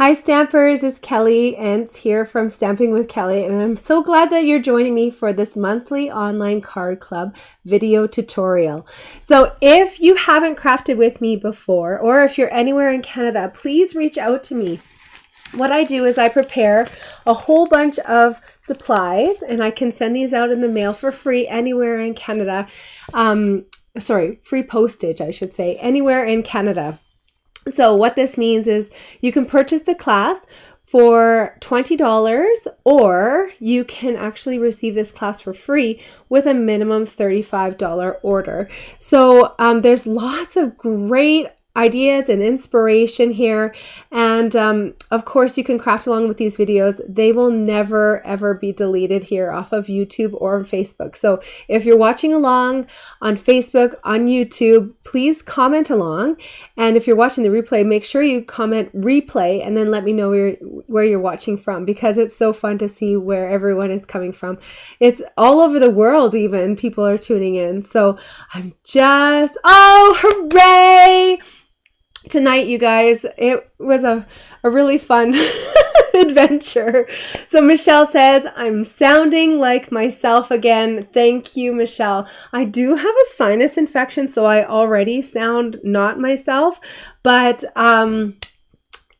Hi Stampers, it's 𝘾𝙧𝙧𝙚 here from Stamping with Kelly, and I'm so glad that you're joining me for this monthly online card club video tutorial. So if you haven't crafted with me before, or if you're anywhere in Canada, please reach out to me. What I do is I prepare a whole bunch of supplies, and I can send these out in the mail for free anywhere in Canada. Free postage, I should say, anywhere in Canada. So what this means is you can purchase the class for $20, or you can actually receive this class for free with a minimum $35 order. So there's lots of great ideas and inspiration here, and of course you can craft along with these videos. They will never ever be deleted here off of YouTube or on Facebook. So if you're watching along on Facebook, on YouTube, please comment along, and if you're watching the replay, make sure you comment replay and then let me know where you're watching from, because it's so fun to see where everyone is coming from. It's all over the world, even people are tuning in. So I'm just, oh hooray! Tonight, you guys, it was a really fun adventure. So Michelle says, I'm sounding like myself again. Thank you, Michelle. I do have a sinus infection, so I already sound not myself, but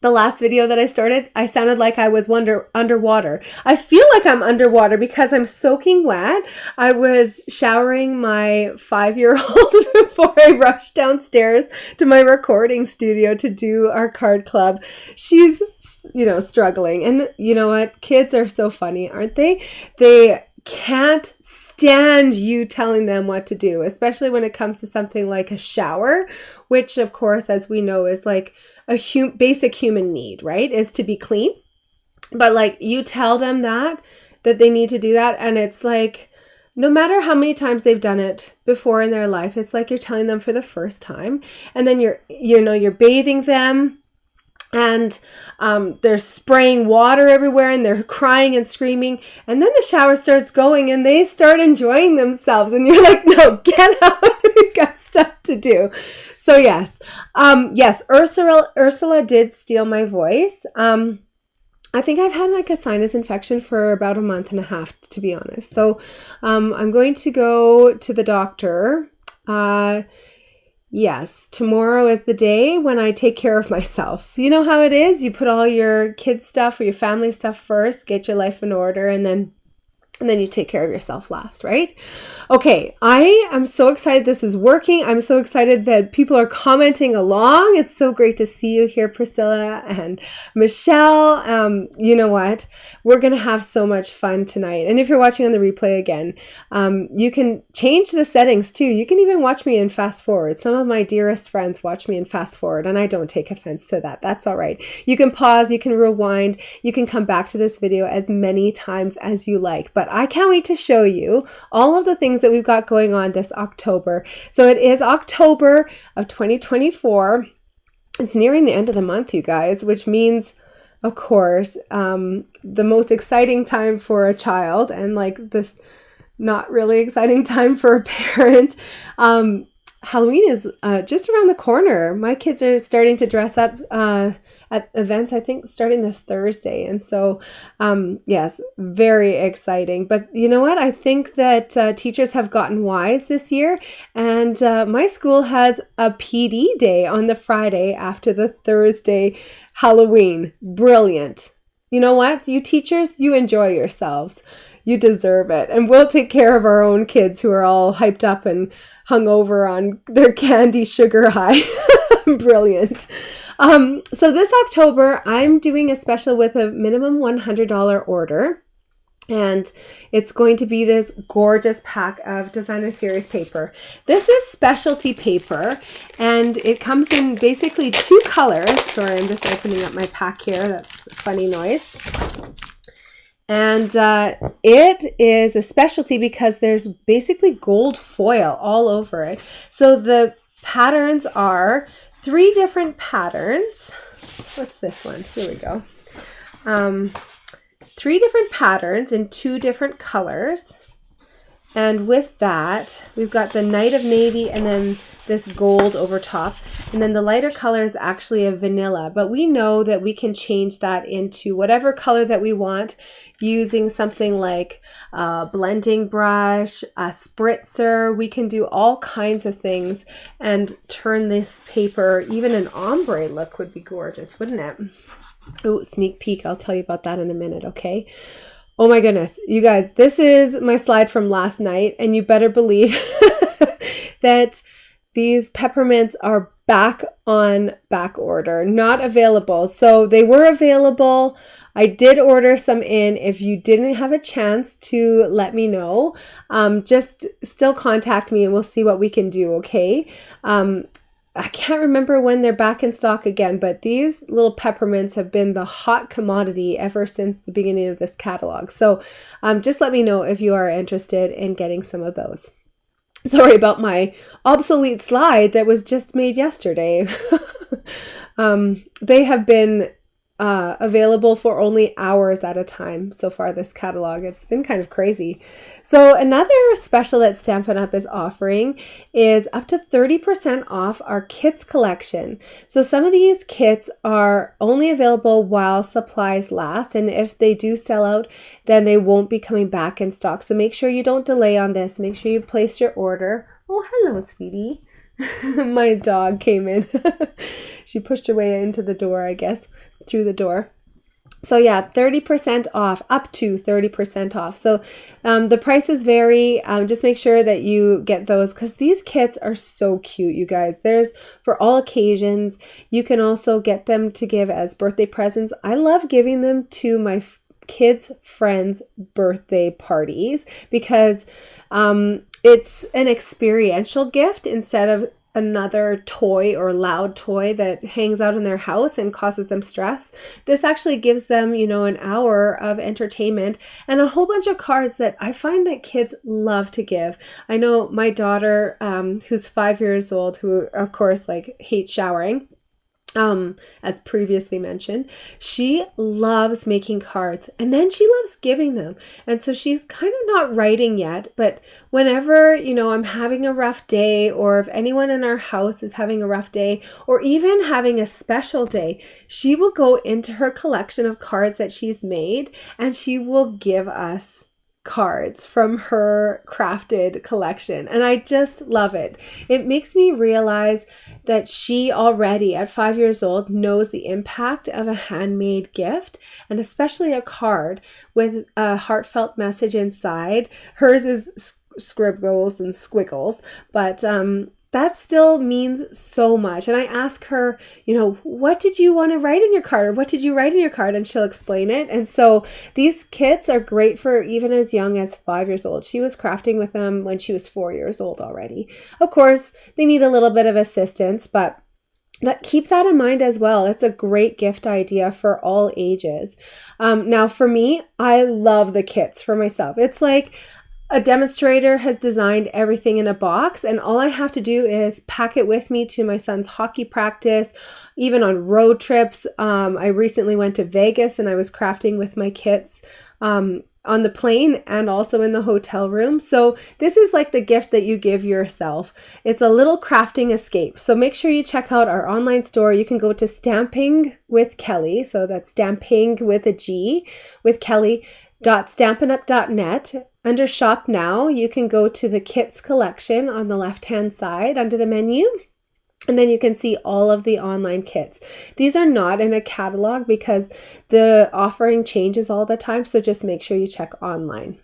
the last video that I started, I sounded like I was underwater. I feel like I'm underwater because I'm soaking wet. I was showering my 5-year-old before I rushed downstairs to my recording studio to do our card club. She's, struggling. And you know what? Kids are so funny, aren't they? They can't stand you telling them what to do, especially when it comes to something like a shower, which of course, as we know, is like a basic human need, right? Is to be clean. But like you tell them that they need to do that, and it's like no matter how many times they've done it before in their life, it's like you're telling them for the first time, and then you're bathing them, and they're spraying water everywhere, and they're crying and screaming, and then the shower starts going and they start enjoying themselves, and you're like, no, get out, we've got stuff to do. So yes, Ursula did steal my voice. I think I've had like a sinus infection for about a month and a half, to be honest. So I'm going to go to the doctor. Yes, tomorrow is the day when I take care of myself. You know how it is? You put all your kids' stuff or your family stuff first, get your life in order, and then you take care of yourself last, right? Okay, I am so excited this is working. I'm so excited that people are commenting along. It's so great to see you here, Priscilla and Michelle. You know what? We're going to have so much fun tonight. And if you're watching on the replay again, you can change the settings too. You can even watch me in fast forward. Some of my dearest friends watch me in fast forward, and I don't take offense to that. That's all right. You can pause, you can rewind, you can come back to this video as many times as you like. But I can't wait to show you all of the things that we've got going on this October. So it is October of 2024. It's nearing the end of the month, you guys, which means, of course, the most exciting time for a child, and like this not really exciting time for a parent. Halloween is just around the corner. My kids are starting to dress up at events, I think, starting this Thursday. And so, yes, very exciting. But you know what? I think that teachers have gotten wise this year. And my school has a PD day on the Friday after the Thursday Halloween. Brilliant. You know what? You teachers, you enjoy yourselves. You deserve it. And we'll take care of our own kids who are all hyped up and hung over on their candy sugar high. Brilliant. So this October, I'm doing a special with a minimum $100 order. And it's going to be this gorgeous pack of designer series paper. This is specialty paper, and it comes in basically 2 colors. Sorry, I'm just opening up my pack here. That's a funny noise. And it is a specialty because there's basically gold foil all over it. So the patterns are 3 different patterns. What's this one? Here we go. 3 different patterns in 2 different colors. And with that, we've got the Night of Navy and then this gold over top. And then the lighter color is actually a vanilla, but we know that we can change that into whatever color that we want using something like a blending brush, a spritzer. We can do all kinds of things and turn this paper, even an ombre look would be gorgeous, wouldn't it? Oh, sneak peek. I'll tell you about that in a minute, okay? Oh my goodness, you guys, this is my slide from last night, and you better believe that these peppermints are back on back order, not available. So they were available. I did order some in. If you didn't have a chance to let me know, just still contact me and we'll see what we can do, okay? I can't remember when they're back in stock again, but these little peppermints have been the hot commodity ever since the beginning of this catalog. So just let me know if you are interested in getting some of those. Sorry about my obsolete slide that was just made yesterday. They have been available for only hours at a time so far this catalog. It's been kind of crazy. So another special that Stampin' Up! Is offering is up to 30% off our kits collection. So some of these kits are only available while supplies last, and if they do sell out, then they won't be coming back in stock. So make sure you don't delay on this. Make sure you place your order. Oh, hello, sweetie. My dog came in. She pushed her way into the door, I guess, through the door. So yeah, 30% off, up to 30% off. So the prices vary. Just make sure that you get those because these kits are so cute, you guys. There's for all occasions. You can also get them to give as birthday presents. I love giving them to my kids' friends' birthday parties because it's an experiential gift instead of another toy or loud toy that hangs out in their house and causes them stress. This actually gives them, you know, an hour of entertainment and a whole bunch of cards that I find that kids love to give. I know my daughter, who's 5 years old, who of course like hates showering, as previously mentioned, she loves making cards and then she loves giving them. And so she's kind of not writing yet, but whenever, you know, I'm having a rough day or if anyone in our house is having a rough day or even having a special day, she will go into her collection of cards that she's made and she will give us cards from her crafted collection. And I just love it. It makes me realize that she already at 5 years old knows the impact of a handmade gift and especially a card with a heartfelt message inside. Hers is scribbles and squiggles, but that still means so much. And I ask her, you know, what did you want to write in your card? Or what did you write in your card? And she'll explain it. And so these kits are great for even as young as 5 years old. She was crafting with them when she was 4 years old already. Of course, they need a little bit of assistance, but keep that in mind as well. It's a great gift idea for all ages. Now, for me, I love the kits for myself. It's like a demonstrator has designed everything in a box and all I have to do is pack it with me to my son's hockey practice, even on road trips. I recently went to Vegas and I was crafting with my kits on the plane and also in the hotel room. So this is like the gift that you give yourself. It's a little crafting escape. So make sure you check out our online store. You can go to Stamping with Kelly. So that's Stamping with a G with Kelly.stampinup.net. Under Shop Now, you can go to the Kits collection on the left-hand side under the menu, and then you can see all of the online kits. These are not in a catalog because the offering changes all the time, so just make sure you check online.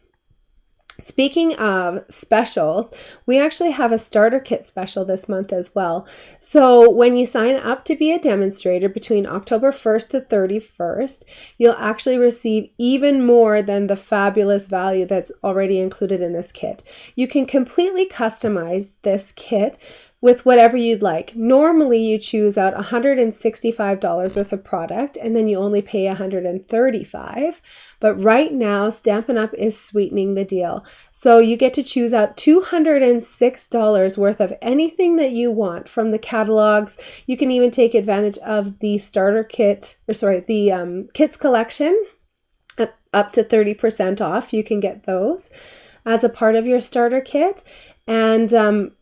Speaking of specials, we actually have a starter kit special this month as well. So when you sign up to be a demonstrator between October 1st to 31st, you'll actually receive even more than the fabulous value that's already included in this kit. You can completely customize this kit with whatever you'd like. Normally you choose out $165 worth of product and then you only pay $135. But right now Stampin' Up! Is sweetening the deal. So you get to choose out $206 worth of anything that you want from the catalogs. You can even take advantage of the starter kit, the kits collection at up to 30% off. You can get those. as a part of your starter kit, and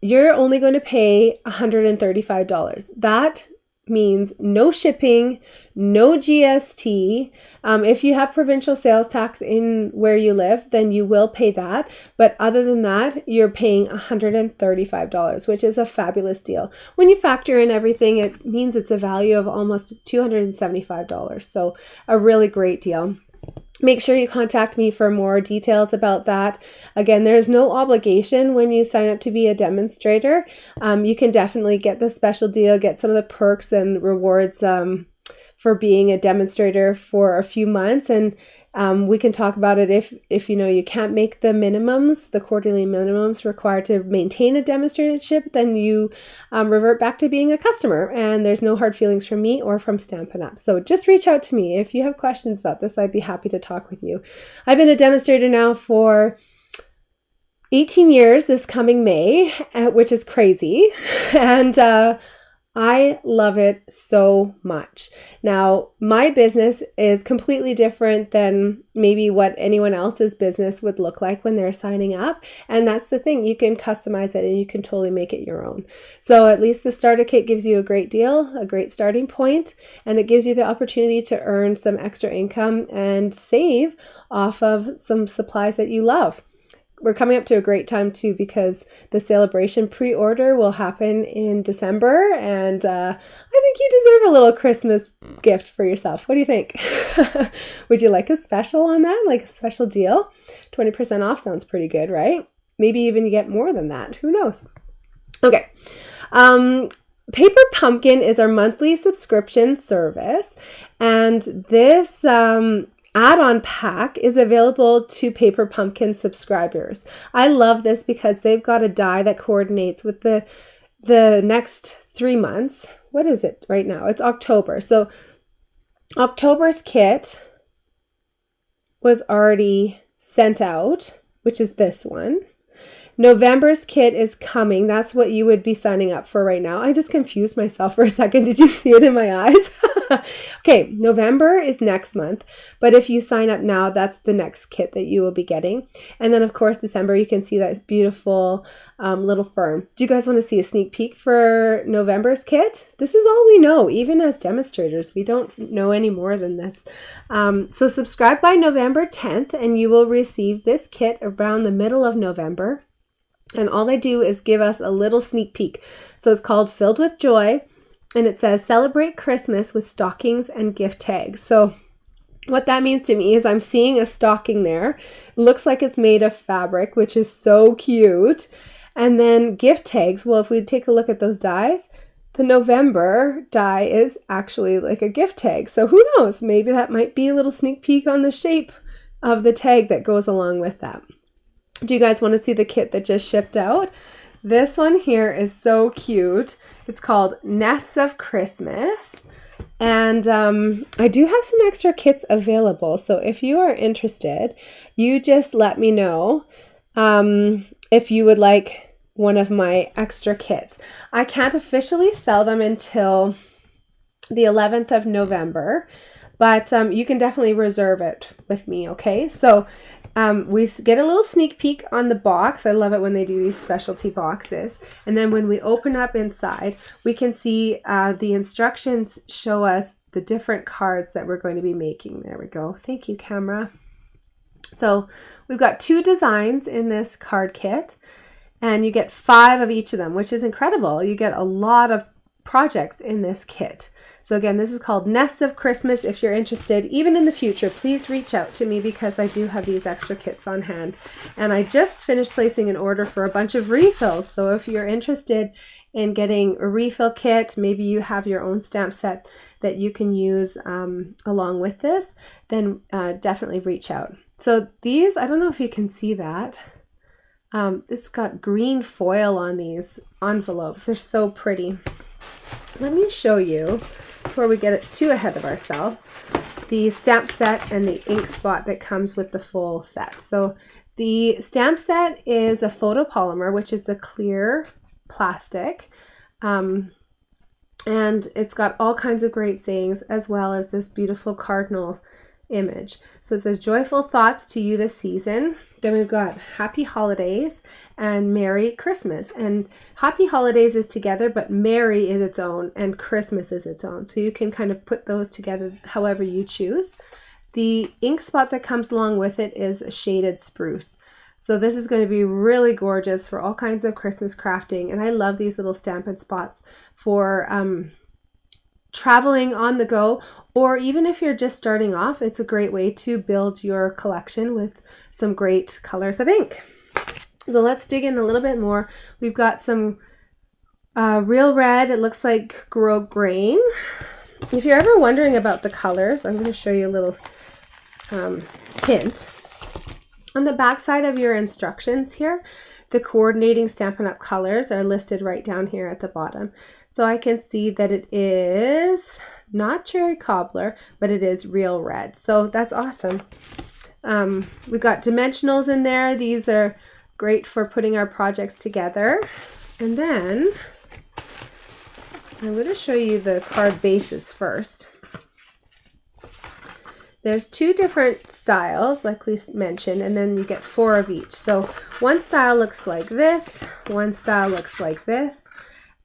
you're only going to pay $135. That means no shipping, no GST. If you have provincial sales tax in where you live, then you will pay that. But other than that, you're paying $135, which is a fabulous deal. When you factor in everything, it means it's a value of almost $275. So a really great deal. Make sure you contact me for more details about that. Again, there's no obligation when you sign up to be a demonstrator. You can definitely get the special deal, get some of the perks and rewards for being a demonstrator for a few months. And we can talk about it if you know you can't make the minimums, the quarterly minimums required to maintain a demonstratorship, then you revert back to being a customer, and there's no hard feelings from me or from Stampin' Up. So just reach out to me if you have questions about this. I'd be happy to talk with you. I've been a demonstrator now for 18 years this coming May, which is crazy, and I love it so much. Now, my business is completely different than maybe what anyone else's business would look like when they're signing up. And that's the thing, you can customize it and you can totally make it your own. So at least the starter kit gives you a great deal, a great starting point, and it gives you the opportunity to earn some extra income and save off of some supplies that you love. We're coming up to a great time too, because the celebration pre-order will happen in December, and I think you deserve a little Christmas gift for yourself. What do you think? Would you like a special on that, like a special deal? 20% off sounds pretty good, right? Maybe even you get more than that. Who knows? Okay. Paper Pumpkin is our monthly subscription service, and this add-on pack is available to Paper Pumpkin subscribers. I love this because they've got a die that coordinates with the next 3 months. What is it right now? It's October. So October's kit was already sent out, which is this one. November's kit is coming. That's what you would be signing up for right now. I just confused myself for a second. Did you see it in my eyes? Okay, November is next month, but if you sign up now, that's the next kit that you will be getting. And then of course, December, you can see that beautiful little fern. Do you guys want to see a sneak peek for November's kit? This is all we know, even as demonstrators. We don't know any more than this. So subscribe by November 10th, and you will receive this kit around the middle of November. And all they do is give us a little sneak peek. So it's called Filled with Joy, and it says celebrate Christmas with stockings and gift tags. So what that means to me is I'm seeing a stocking there. It looks like it's made of fabric, which is so cute. And then gift tags. Well, if we take a look at those dies, the November die is actually like a gift tag. So who knows? Maybe that might be a little sneak peek on the shape of the tag that goes along with that. Do you guys want to see the kit that just shipped out? This one here is so cute. It's called Nests of Christmas. And I do have some extra kits available. So if you are interested, you just let me know if you would like one of my extra kits. I can't officially sell them until the 11th of November, but you can definitely reserve it with me, okay? So we get a little sneak peek on the box. I love it when they do these specialty boxes. And then when we open up inside, we can see the instructions show us the different cards that we're going to be making. There we go. Thank you, camera. So we've got 2 designs in this card kit, and you get 5 of each of them, which is incredible. You get a lot of projects in this kit. So again, this is called Nests of Christmas. If you're interested, even in the future, please reach out to me because I do have these extra kits on hand. And I just finished placing an order for a bunch of refills. So if you're interested in getting a refill kit, maybe you have your own stamp set that you can use along with this, then definitely reach out. So these, I don't know if you can see that. It's got green foil on these envelopes. They're so pretty. Let me show you, before we get too ahead of ourselves, the stamp set and the ink spot that comes with the full set. So the stamp set is a photopolymer, which is a clear plastic, and it's got all kinds of great sayings, as well as this beautiful cardinal image. So it says, joyful thoughts to you this season. Then we've got Happy Holidays and Merry Christmas. And Happy Holidays is together, but Merry is its own and Christmas is its own. So you can kind of put those together however you choose. The ink spot that comes along with it is a shaded spruce. So this is going to be really gorgeous for all kinds of Christmas crafting. And I love these little Stampin' Spots for traveling on the go, or even if you're just starting off, it's a great way to build your collection with some great colors of ink. So let's dig in a little bit more. We've got some real red. It looks like grosgrain. If you're ever wondering about the colors, I'm going to show you a little hint. On the back side of your instructions here, the coordinating Stampin' Up! Colors are listed right down here at the bottom. So I can see that it is not cherry cobbler, but it is real red. So that's awesome. We've got dimensionals in there. These are great for putting our projects together. And then I'm going to show you the card bases first. There's 2 different styles, like we mentioned, and then you get 4 of each. So one style looks like this, one style looks like this,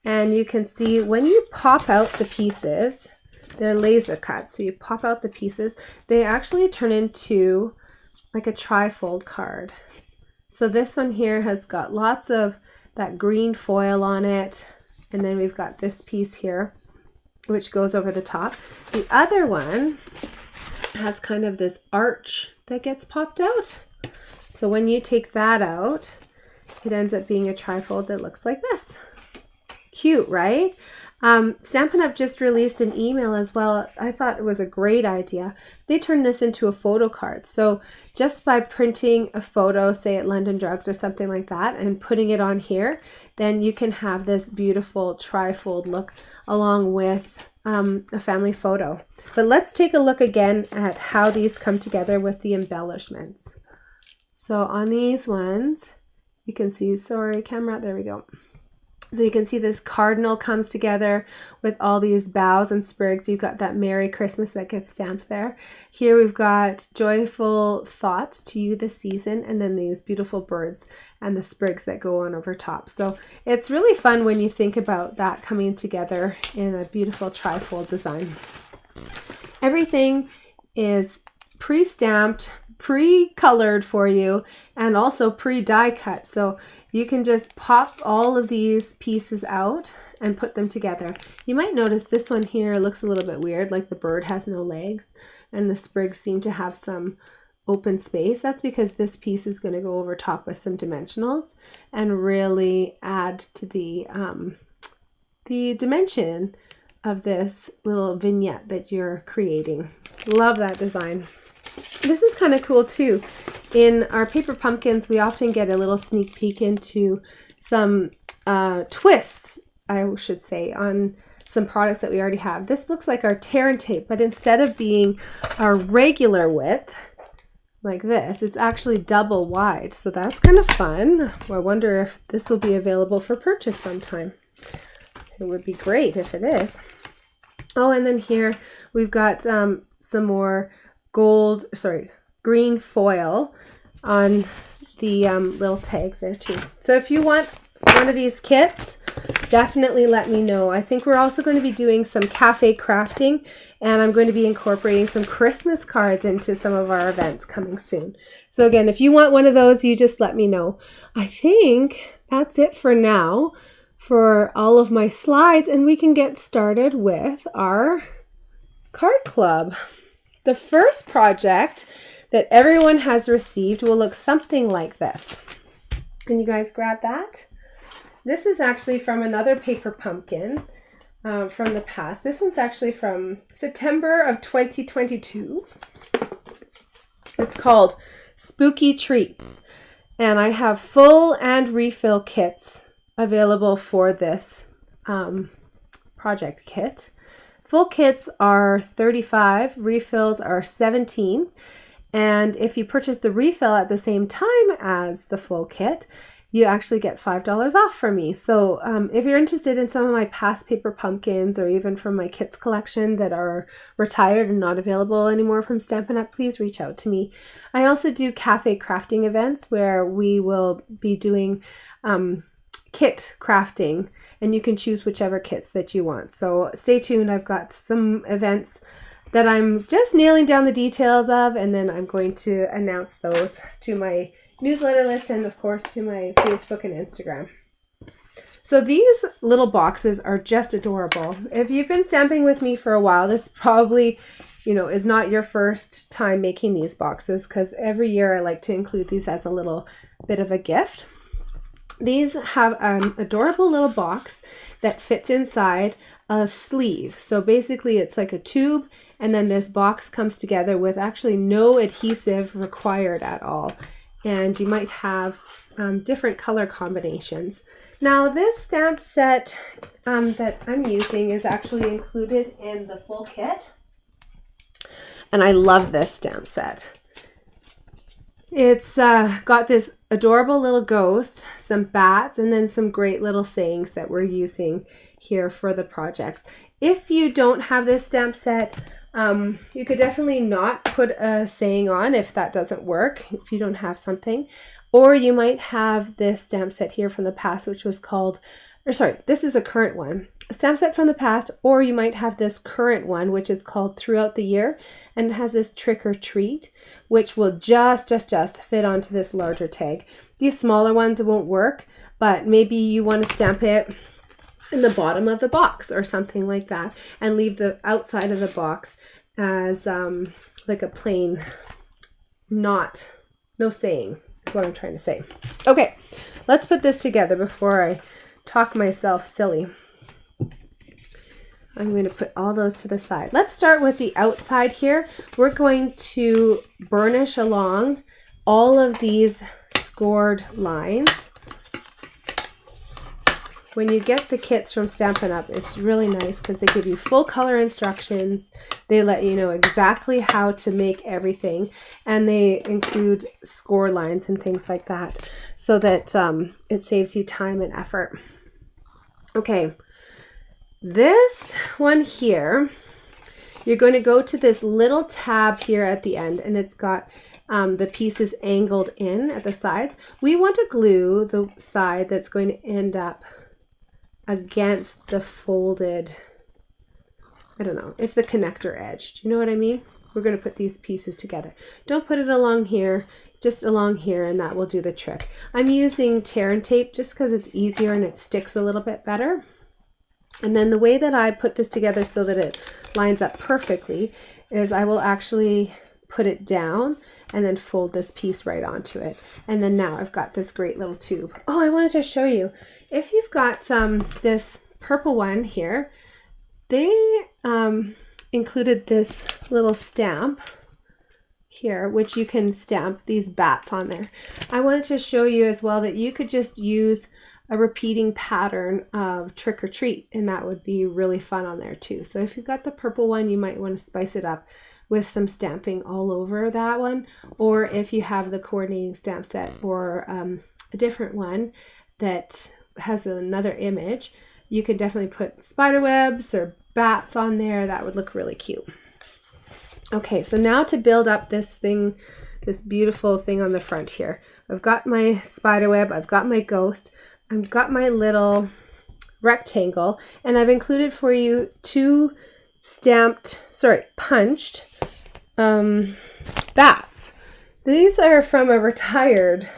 and you can see when you pop out the pieces, they're laser cut. So you pop out the pieces, they actually turn into like a trifold card. So this one here has got lots of that green foil on it, and then we've got this piece here, which goes over the top. The other one has kind of this arch that gets popped out. So when you take that out, it ends up being a trifold that looks like this. Cute, right? Stampin' Up! Just released an email as well. I thought it was a great idea. They turned this into a photo card. So just by printing a photo, say at London Drugs or something like that, and putting it on here, then you can have this beautiful trifold look along with a family photo. But let's take a look again at how these come together with the embellishments. So on these ones, you can see, sorry, camera, there we go. So you can see this cardinal comes together with all these boughs and sprigs. You've got that Merry Christmas that gets stamped there. Here we've got joyful thoughts to you this season, and then these beautiful birds and the sprigs that go on over top. So it's really fun when you think about that coming together in a beautiful trifold design. Everything is pre-stamped, pre-colored for you, and also pre-die cut. So you can just pop all of these pieces out and put them together. You might notice this one here looks a little bit weird, like the bird has no legs and the sprigs seem to have some open space. That's because this piece is going to go over top with some dimensionals and really add to the dimension of this little vignette that you're creating. Love that design. This is kind of cool too. In our paper pumpkins, we often get a little sneak peek into some twists, I should say, on some products that we already have. This looks like our tear and tape, but instead of being our regular width, like this, it's actually double wide. So that's kind of fun. I wonder if this will be available for purchase sometime. It would be great if it is. Oh, and then here we've got some more green foil on the little tags there too. So if you want one of these kits, definitely let me know. I think we're also going to be doing some cafe crafting, and I'm going to be incorporating some Christmas cards into some of our events coming soon. So again, if you want one of those, you just let me know. I think that's it for now for all of my slides, and we can get started with our card club. The first project that everyone has received will look something like this. Can you guys grab that? This is actually from another paper pumpkin from the past. This one's actually from September of 2022. It's called Spooky Treats, and I have full and refill kits available for this project kit. Full kits are $35, refills are $17, and if you purchase the refill at the same time as the full kit, you actually get $5 off from me. So if you're interested in some of my past paper pumpkins, or even from my kits collection that are retired and not available anymore from Stampin' Up!, please reach out to me. I also do cafe crafting events where we will be doing kit crafting, and you can choose whichever kits that you want. So stay tuned. I've got some events that I'm just nailing down the details of, and then I'm going to announce those to my newsletter list and of course to my Facebook and Instagram. So these little boxes are just adorable. If you've been stamping with me for a while, this probably, you know, is not your first time making these boxes, because every year I like to include these as a little bit of a gift. These have an adorable little box that fits inside a sleeve. So basically it's like a tube, and then this box comes together with actually no adhesive required at all. And you might have different color combinations. Now this stamp set that I'm using is actually included in the full kit. And I love this stamp set. It's got this adorable little ghost, some bats, and then some great little sayings that we're using here for the projects. If you don't have this stamp set, you could definitely not put a saying on if that doesn't work, if you don't have something. Or you might have this stamp set here from the past, which was called, or sorry, this is a current one, a stamp set from the past, or you might have this current one, which is called Throughout the Year, and it has this trick or treat, which will just fit onto this larger tag. These smaller ones, it won't work, but maybe you want to stamp it in the bottom of the box or something like that, and leave the outside of the box as like a plain, no saying is what I'm trying to say. Okay, let's put this together before I talk myself silly. I'm going to put all those to the side. Let's start with the outside here. We're going to burnish along all of these scored lines. When you get the kits from Stampin' Up!, it's really nice because they give you full color instructions. They let you know exactly how to make everything, and they include score lines and things like that, so that it saves you time and effort. Okay, this one here, you're going to go to this little tab here at the end, and it's got the pieces angled in at the sides. We want to glue the side that's going to end up against the folded, I don't know, it's the connector edge. Do you know what I mean? We're going to put these pieces together. Don't put it along here, just along here, and that will do the trick. I'm using tear and tape just because it's easier and it sticks a little bit better. And then the way that I put this together so that it lines up perfectly is I will actually put it down and then fold this piece right onto it. And then now I've got this great little tube. Oh, I wanted to show you, if you've got this purple one here, they included this little stamp here, which you can stamp these bats on there. I wanted to show you as well that you could just use a repeating pattern of trick or treat, and that would be really fun on there too. So if you've got the purple one, you might want to spice it up with some stamping all over that one, or if you have the coordinating stamp set or a different one that has another image, you could definitely put spider webs or bats on there. That would look really cute. Okay, so now to build up this thing, this beautiful thing on the front here, I've got my spider web, I've got my ghost, I've got my little rectangle, and I've included for you two punched bats. These are from a retired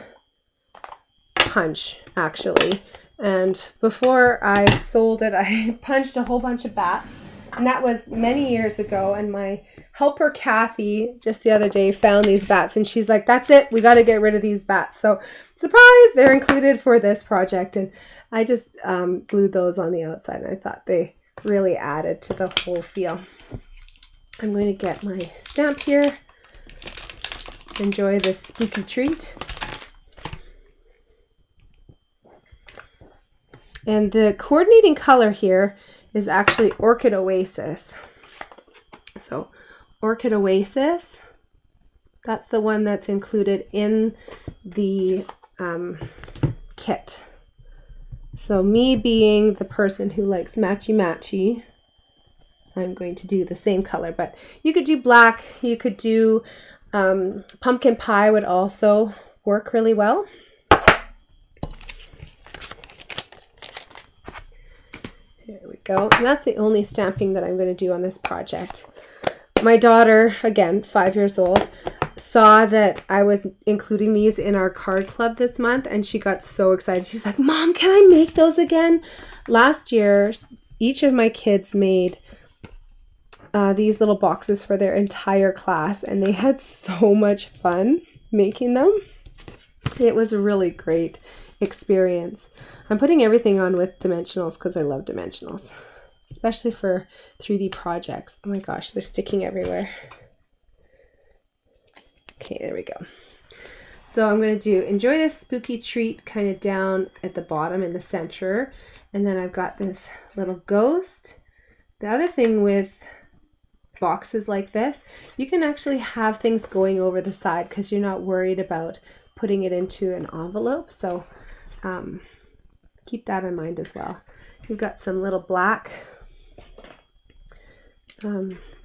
punch, actually. And before I sold it, I punched a whole bunch of bats. And that was many years ago. And my helper, Kathy, just the other day found these bats. And she's like, that's it. We got to get rid of these bats. So surprise, they're included for this project. And I just glued those on the outside. And I thought they really added to the whole feel. I'm going to get my stamp here. Enjoy this spooky treat. And the coordinating color here is actually Orchid Oasis. So Orchid Oasis, that's the one that's included in the kit. So me being the person who likes matchy-matchy, I'm going to do the same color, but you could do black, you could do pumpkin pie would also work really well. There we go. And that's the only stamping that I'm going to do on this project. My daughter, again, 5 years old, saw that I was including these in our card club this month, and she got so excited. She's like, Mom, can I make those again? Last year, each of my kids made these little boxes for their entire class, and they had so much fun making them. It was a really great experience. I'm putting everything on with dimensionals because I love dimensionals, especially for 3D projects. Oh my gosh, they're sticking everywhere. Okay, there we go. So I'm going to do enjoy this spooky treat kind of down at the bottom in the center, and then I've got this little ghost. The other thing with boxes like this, you can actually have things going over the side because you're not worried about putting it into an envelope. So keep that in mind as well. You've got some little black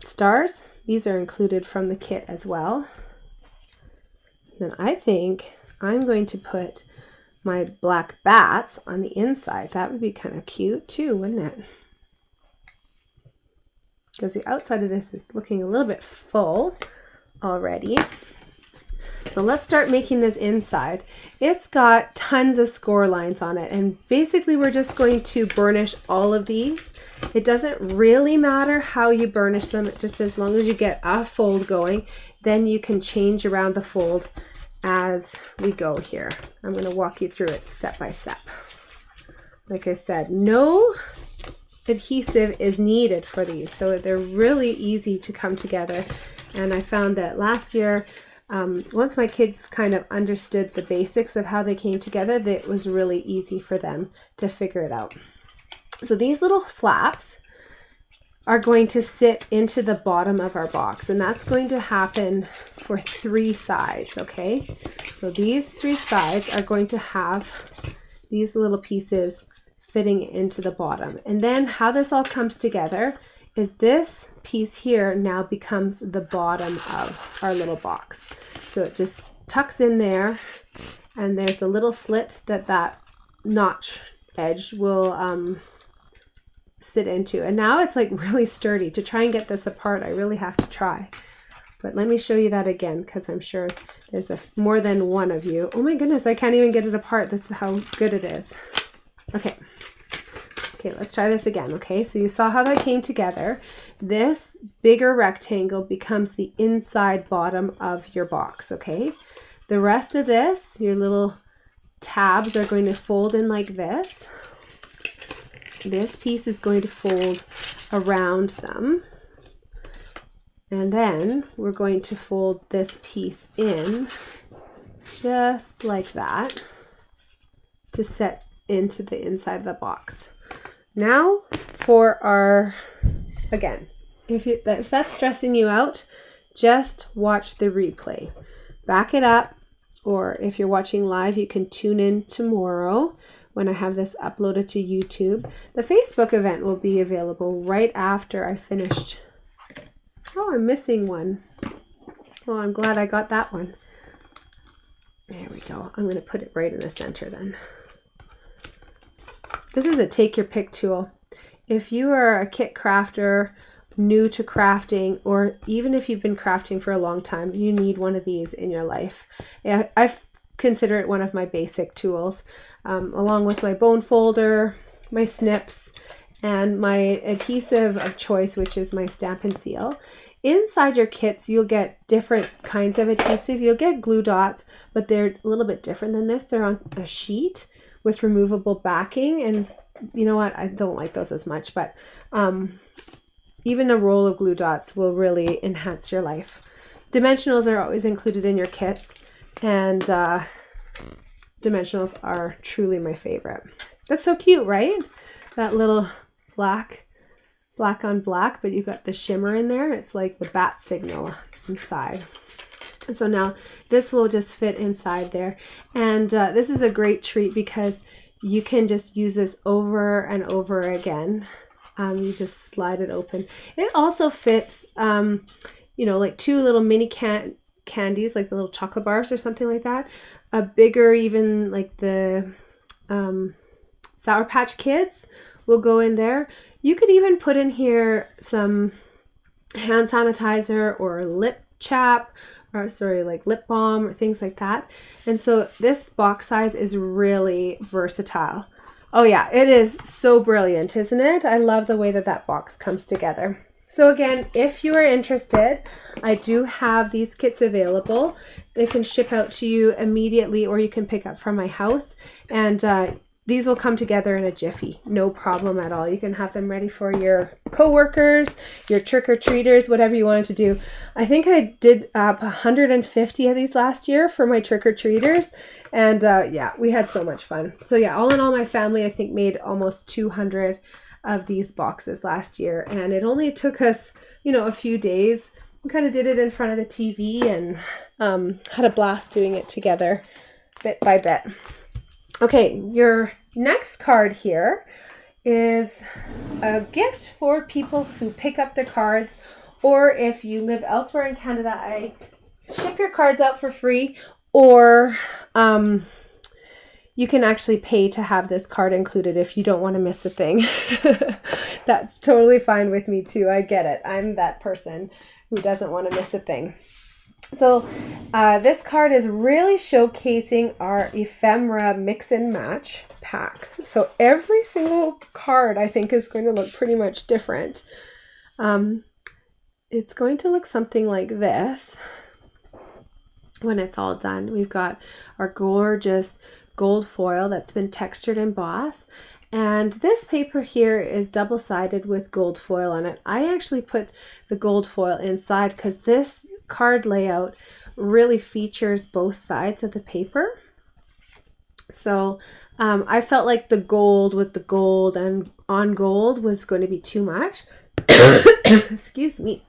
stars. These are included from the kit as well. Then I think I'm going to put my black bats on the inside. That would be kind of cute too, wouldn't it? Because the outside of this is looking a little bit full already. So let's start making this inside. It's got tons of score lines on it, and basically we're just going to burnish all of these. It doesn't really matter how you burnish them, just as long as you get a fold going, then you can change around the fold as we go here. I'm going to walk you through it step by step. Like I said, no adhesive is needed for these, so they're really easy to come together. And I found that last year, once my kids kind of understood the basics of how they came together, that it was really easy for them to figure it out. So these little flaps are going to sit into the bottom of our box, and that's going to happen for 3 sides, okay? So these 3 sides are going to have these little pieces fitting into the bottom. And then how this all comes together is this piece here now becomes the bottom of our little box. So it just tucks in there, and there's a little slit that notch edge will sit into. And now it's like really sturdy. To try and get this apart, I really have to try. But let me show you that again, because I'm sure there's more than one of you. Oh my goodness, I can't even get it apart. This is how good it is. Okay, let's try this again. Okay, so you saw how that came together. This bigger rectangle becomes the inside bottom of your box, okay? The rest of this, your little tabs are going to fold in like this. This piece is going to fold around them. And then we're going to fold this piece in just like that to set into the inside of the box. Now for our, again, if that's stressing you out, just watch the replay. Back it up, or if you're watching live, you can tune in tomorrow when I have this uploaded to YouTube. The Facebook event will be available right after I finished. Oh, I'm missing one. Oh, I'm glad I got that one. There we go. I'm going to put it right in the center then. This is a take your pick tool. If you are a kit crafter, new to crafting, or even if you've been crafting for a long time, you need one of these in your life. I consider it one of my basic tools, along with my bone folder, my snips, and my adhesive of choice, which is my Stamp and Seal. Inside your kits, you'll get different kinds of adhesive. You'll get glue dots, but they're a little bit different than this. They're on a sheet with removable backing, and you know what, I don't like those as much, but even a roll of glue dots will really enhance your life. Dimensionals are always included in your kits, and dimensionals are truly my favorite. That's so cute, right? That little black on black, but you've got the shimmer in there. It's like the bat signal inside. And so now this will just fit inside there. And this is a great treat because you can just use this over and over again. You just slide it open. It also fits, you know, like 2 little mini candies, like the little chocolate bars or something like that. A bigger, even like the Sour Patch Kids will go in there. You could even put in here some hand sanitizer or lip chap, or sorry, like lip balm or things like that. And so this box size is really versatile. Oh yeah, it is so brilliant, isn't it? I love the way that that box comes together. So again, if you are interested, I do have these kits available. They can ship out to you immediately, or you can pick up from my house. And these will come together in a jiffy, no problem at all. You can have them ready for your coworkers, your trick-or-treaters, whatever you wanted to do. I think I did 150 of these last year for my trick-or-treaters. And yeah, we had so much fun. So yeah, all in all, my family, I think, made almost 200 of these boxes last year. And it only took us, you know, a few days. We kind of did it in front of the TV and had a blast doing it together bit by bit. Okay, your next card here is a gift for people who pick up the cards, or if you live elsewhere in Canada, I ship your cards out for free, or you can actually pay to have this card included if you don't want to miss a thing. That's totally fine with me too. I get it. I'm that person who doesn't want to miss a thing. So this card is really showcasing our ephemera mix and match packs. So every single card, I think, is going to look pretty much different. It's going to look something like this when it's all done. We've got our gorgeous gold foil that's been textured embossed. And this paper here is double-sided with gold foil on it. I actually put the gold foil inside because this card layout really features both sides of the paper. So I felt like the gold with the gold and on gold was going to be too much. Excuse me.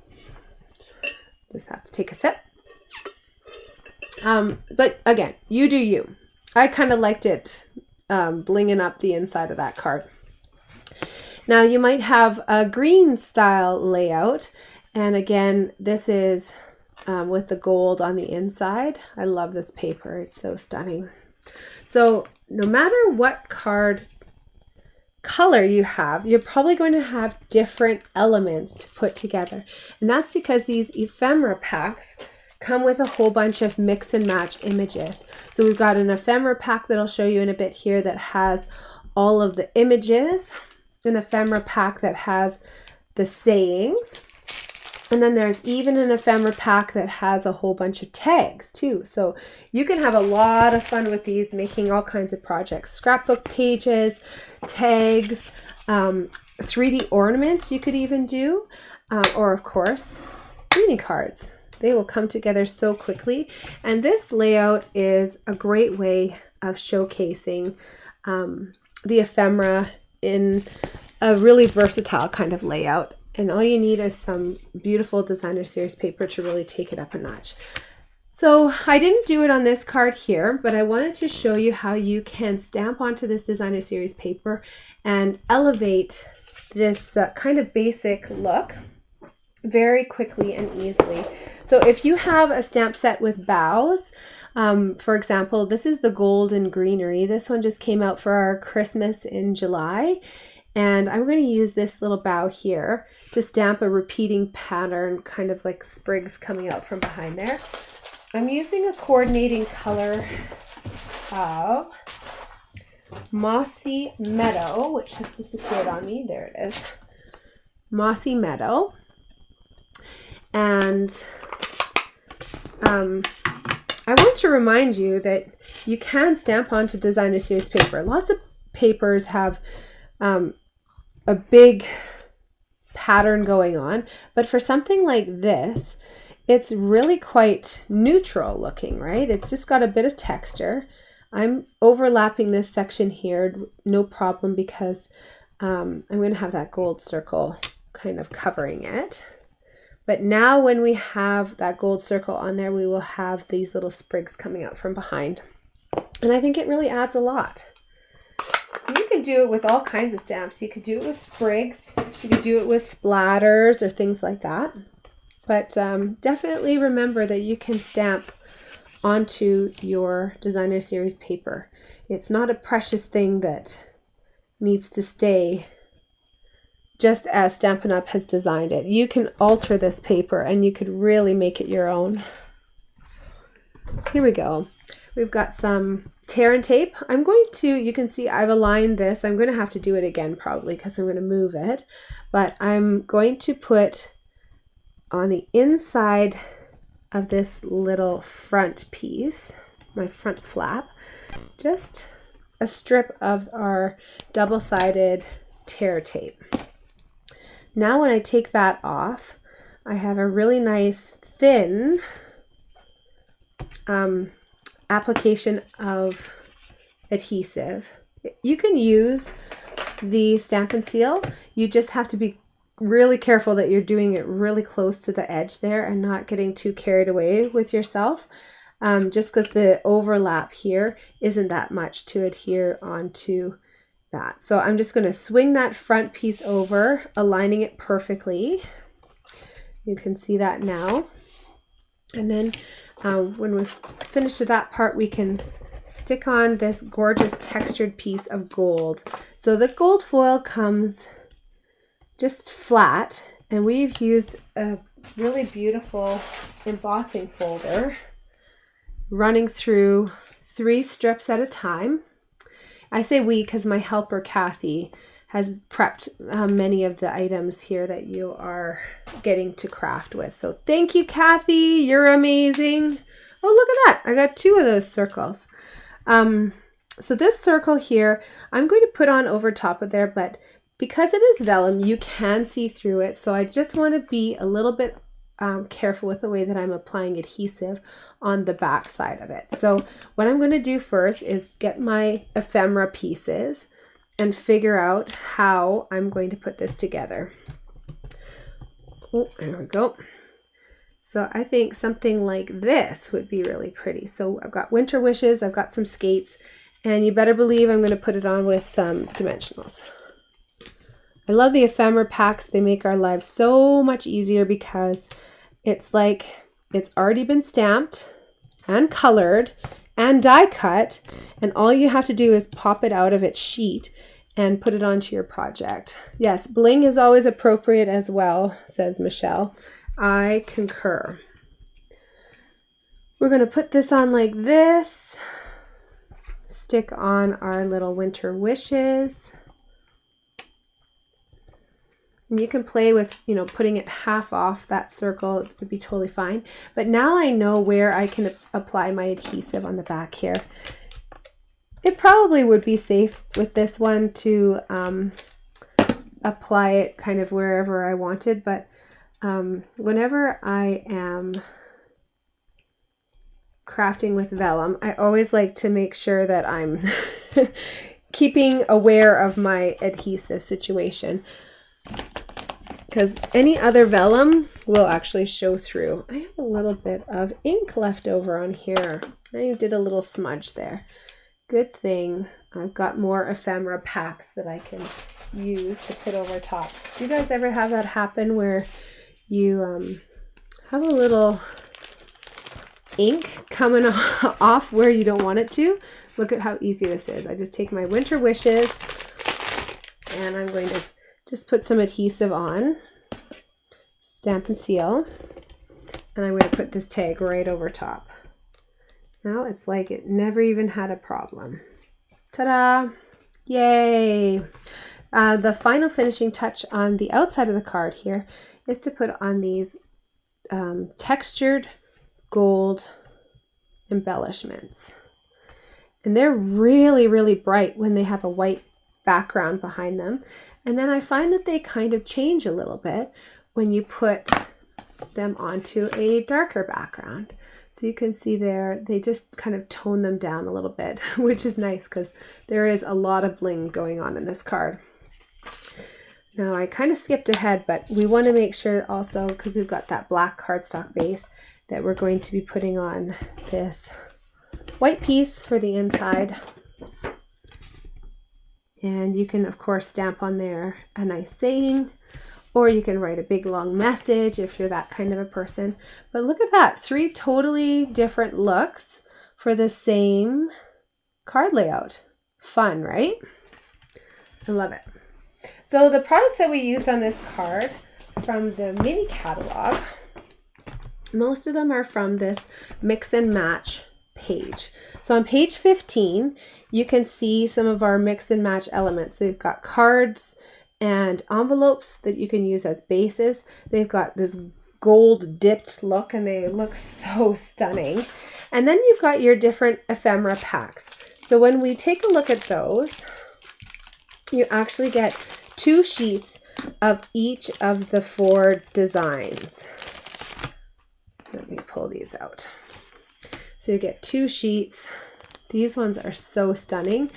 Just have to take a sip. But again, you do you. I kind of liked it blinging up the inside of that card. Now you might have a green style layout, and again, this is with the gold on the inside. I love this paper. It's so stunning. So no matter what card color you have, you're probably going to have different elements to put together. And that's because these ephemera packs come with a whole bunch of mix and match images. So we've got an ephemera pack that I'll show you in a bit here that has all of the images, an ephemera pack that has the sayings, and then there's even an ephemera pack that has a whole bunch of tags too. So you can have a lot of fun with these, making all kinds of projects, scrapbook pages, tags, 3D ornaments you could even do, or of course, greeting cards. They will come together so quickly. And this layout is a great way of showcasing the ephemera in a really versatile kind of layout. And all you need is some beautiful designer series paper to really take it up a notch. So I didn't do it on this card here, but I wanted to show you how you can stamp onto this designer series paper and elevate this kind of basic look very quickly and easily. So if you have a stamp set with bows, for example, this is the Golden Greenery. This one just came out for our Christmas in July. And I'm going to use this little bow here to stamp a repeating pattern, kind of like sprigs coming out from behind there. I'm using a coordinating color of Mossy Meadow, which has disappeared on me. There it is. Mossy Meadow. And I want to remind you that you can stamp onto designer series paper. Lots of papers have a big pattern going on, but for something like this, it's really quite neutral looking, right? It's just got a bit of texture. I'm overlapping this section here, no problem, because I'm going to have that gold circle kind of covering it. But now when we have that gold circle on there, we will have these little sprigs coming out from behind. And I think it really adds a lot. You could do it with all kinds of stamps. You could do it with sprigs. You could do it with splatters or things like that. But definitely remember that you can stamp onto your designer series paper. It's not a precious thing that needs to stay just as Stampin' Up! Has designed it. You can alter this paper and you could really make it your own. Here we go. We've got some tear and tape. I'm going to, you can see I've aligned this. I'm going to have to do it again probably because I'm going to move it. But I'm going to put on the inside of this little front piece, my front flap, just a strip of our double-sided tear tape. Now when I take that off, I have a really nice thin application of adhesive. You can use the Stampin' Seal. You just have to be really careful that you're doing it really close to the edge there and not getting too carried away with yourself, just because the overlap here isn't that much to adhere onto that. So I'm just going to swing that front piece over, aligning it perfectly. You can see that now. And then when we're finished with that part, we can stick on this gorgeous textured piece of gold. So the gold foil comes just flat, and we've used a really beautiful embossing folder running through 3 strips at a time. I say we because my helper Kathy has prepped many of the items here that you are getting to craft with. So thank you, Kathy. You're amazing. Oh, look at that. I got 2 of those circles. So this circle here, I'm going to put on over top of there, but because it is vellum, you can see through it. So I just want to be a little bit careful with the way that I'm applying adhesive on the back side of it. So what I'm going to do first is get my ephemera pieces and figure out how I'm going to put this together. Oh, there we go. So I think something like this would be really pretty. So I've got winter wishes, I've got some skates, and you better believe I'm going to put it on with some dimensionals. I love the ephemera packs. They make our lives so much easier because it's like it's already been stamped and colored and die cut, and all you have to do is pop it out of its sheet and put it onto your project. Yes, bling is always appropriate as well, says Michelle. I concur. We're going to put this on like this, stick on our little winter wishes. And you can play with, you know, putting it half off that circle. It would be totally fine. But now I know where I can apply my adhesive on the back here. It probably would be safe with this one to apply it kind of wherever I wanted. But whenever I am crafting with vellum, I always like to make sure that I'm keeping aware of my adhesive situation, because any other vellum will actually show through. I have a little bit of ink left over on here. I did a little smudge there. Good thing I've got more ephemera packs that I can use to put over top. Do you guys ever have that happen where you have a little ink coming off where you don't want it to? Look at how easy this is. I just take my winter wishes and I'm going to just put some adhesive on, Stampin' Seal, and I'm going to put this tag right over top. Now it's like it never even had a problem. Ta-da! Yay! The final finishing touch on the outside of the card here is to put on these textured gold embellishments. And they're really, really bright when they have a white background behind them. And then I find that they kind of change a little bit when you put them onto a darker background. So you can see there, they just kind of tone them down a little bit, which is nice because there is a lot of bling going on in this card. Now I kind of skipped ahead, but we want to make sure also, because we've got that black cardstock base, that we're going to be putting on this white piece for the inside. And you can of course stamp on there a nice saying, or you can write a big long message if you're that kind of a person. But look at that, 3 totally different looks for the same card layout. Fun, right? I love it. So the products that we used on this card from the mini catalog, most of them are from this mix and match page. So on page 15, you can see some of our mix and match elements. They've got cards and envelopes that you can use as bases. They've got this gold dipped look and they look so stunning. And then you've got your different ephemera packs. So when we take a look at those, you actually get 2 sheets of each of the 4 designs. Let me pull these out. So you get 2 sheets. These ones are so stunning.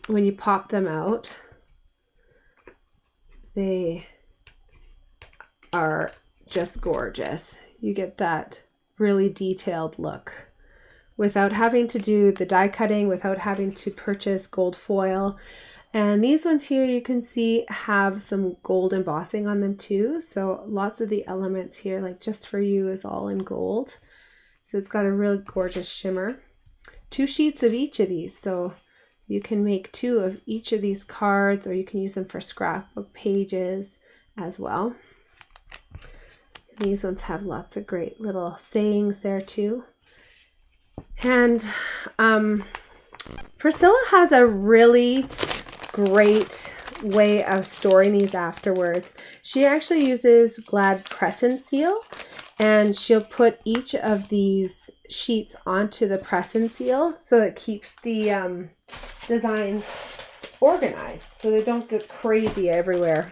When you pop them out, they are just gorgeous. You get that really detailed look without having to do the die cutting, without having to purchase gold foil. And these ones here you can see have some gold embossing on them too. So lots of the elements here, like Just For You, is all in gold. So it's got a really gorgeous shimmer. 2 sheets of each of these. So you can make 2 of each of these cards, or you can use them for scrapbook pages as well. These ones have lots of great little sayings there too. And Priscilla has a really great way of storing these afterwards. She actually uses Glad press and seal, and she'll put each of these sheets onto the press and seal so it keeps the designs organized so they don't get crazy everywhere.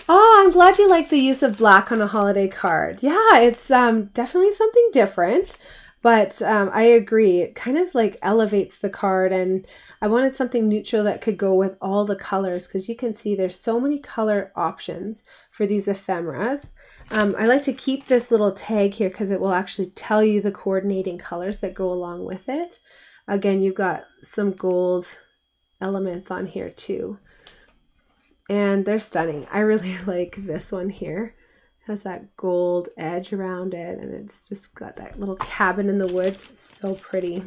Oh, I'm glad you like the use of black on a holiday card. Yeah, it's definitely something different, but I agree. It kind of like elevates the card, and I wanted something neutral that could go with all the colors, because you can see there's so many color options for these ephemeras. I like to keep this little tag here because it will actually tell you the coordinating colors that go along with it. Again, you've got some gold elements on here too. And they're stunning. I really like this one here. It has that gold edge around it, and it's just got that little cabin in the woods. It's so pretty.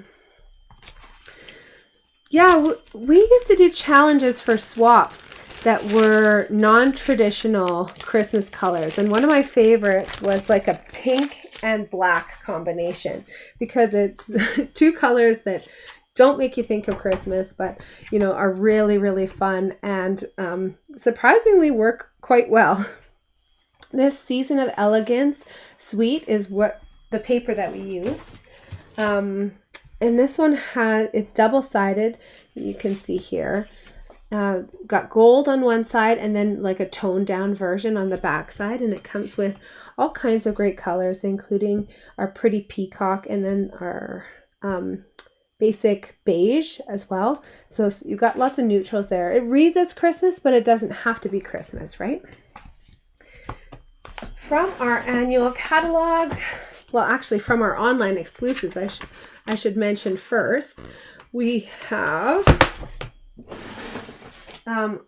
Yeah, we used to do challenges for swaps that were non-traditional Christmas colors, and one of my favorites was like a pink and black combination, because it's 2 colors that don't make you think of Christmas, but you know, are really, really fun and surprisingly work quite well. This Season of Elegance suite is what the paper that we used. And this one it's double-sided. You can see here. Got gold on one side and then like a toned down version on the back side, and it comes with all kinds of great colors, including our pretty peacock and then our basic beige as well. So you've got lots of neutrals there. It reads as Christmas, but it doesn't have to be Christmas, right? From our annual catalog, well, actually from our online exclusives, I should mention first, we have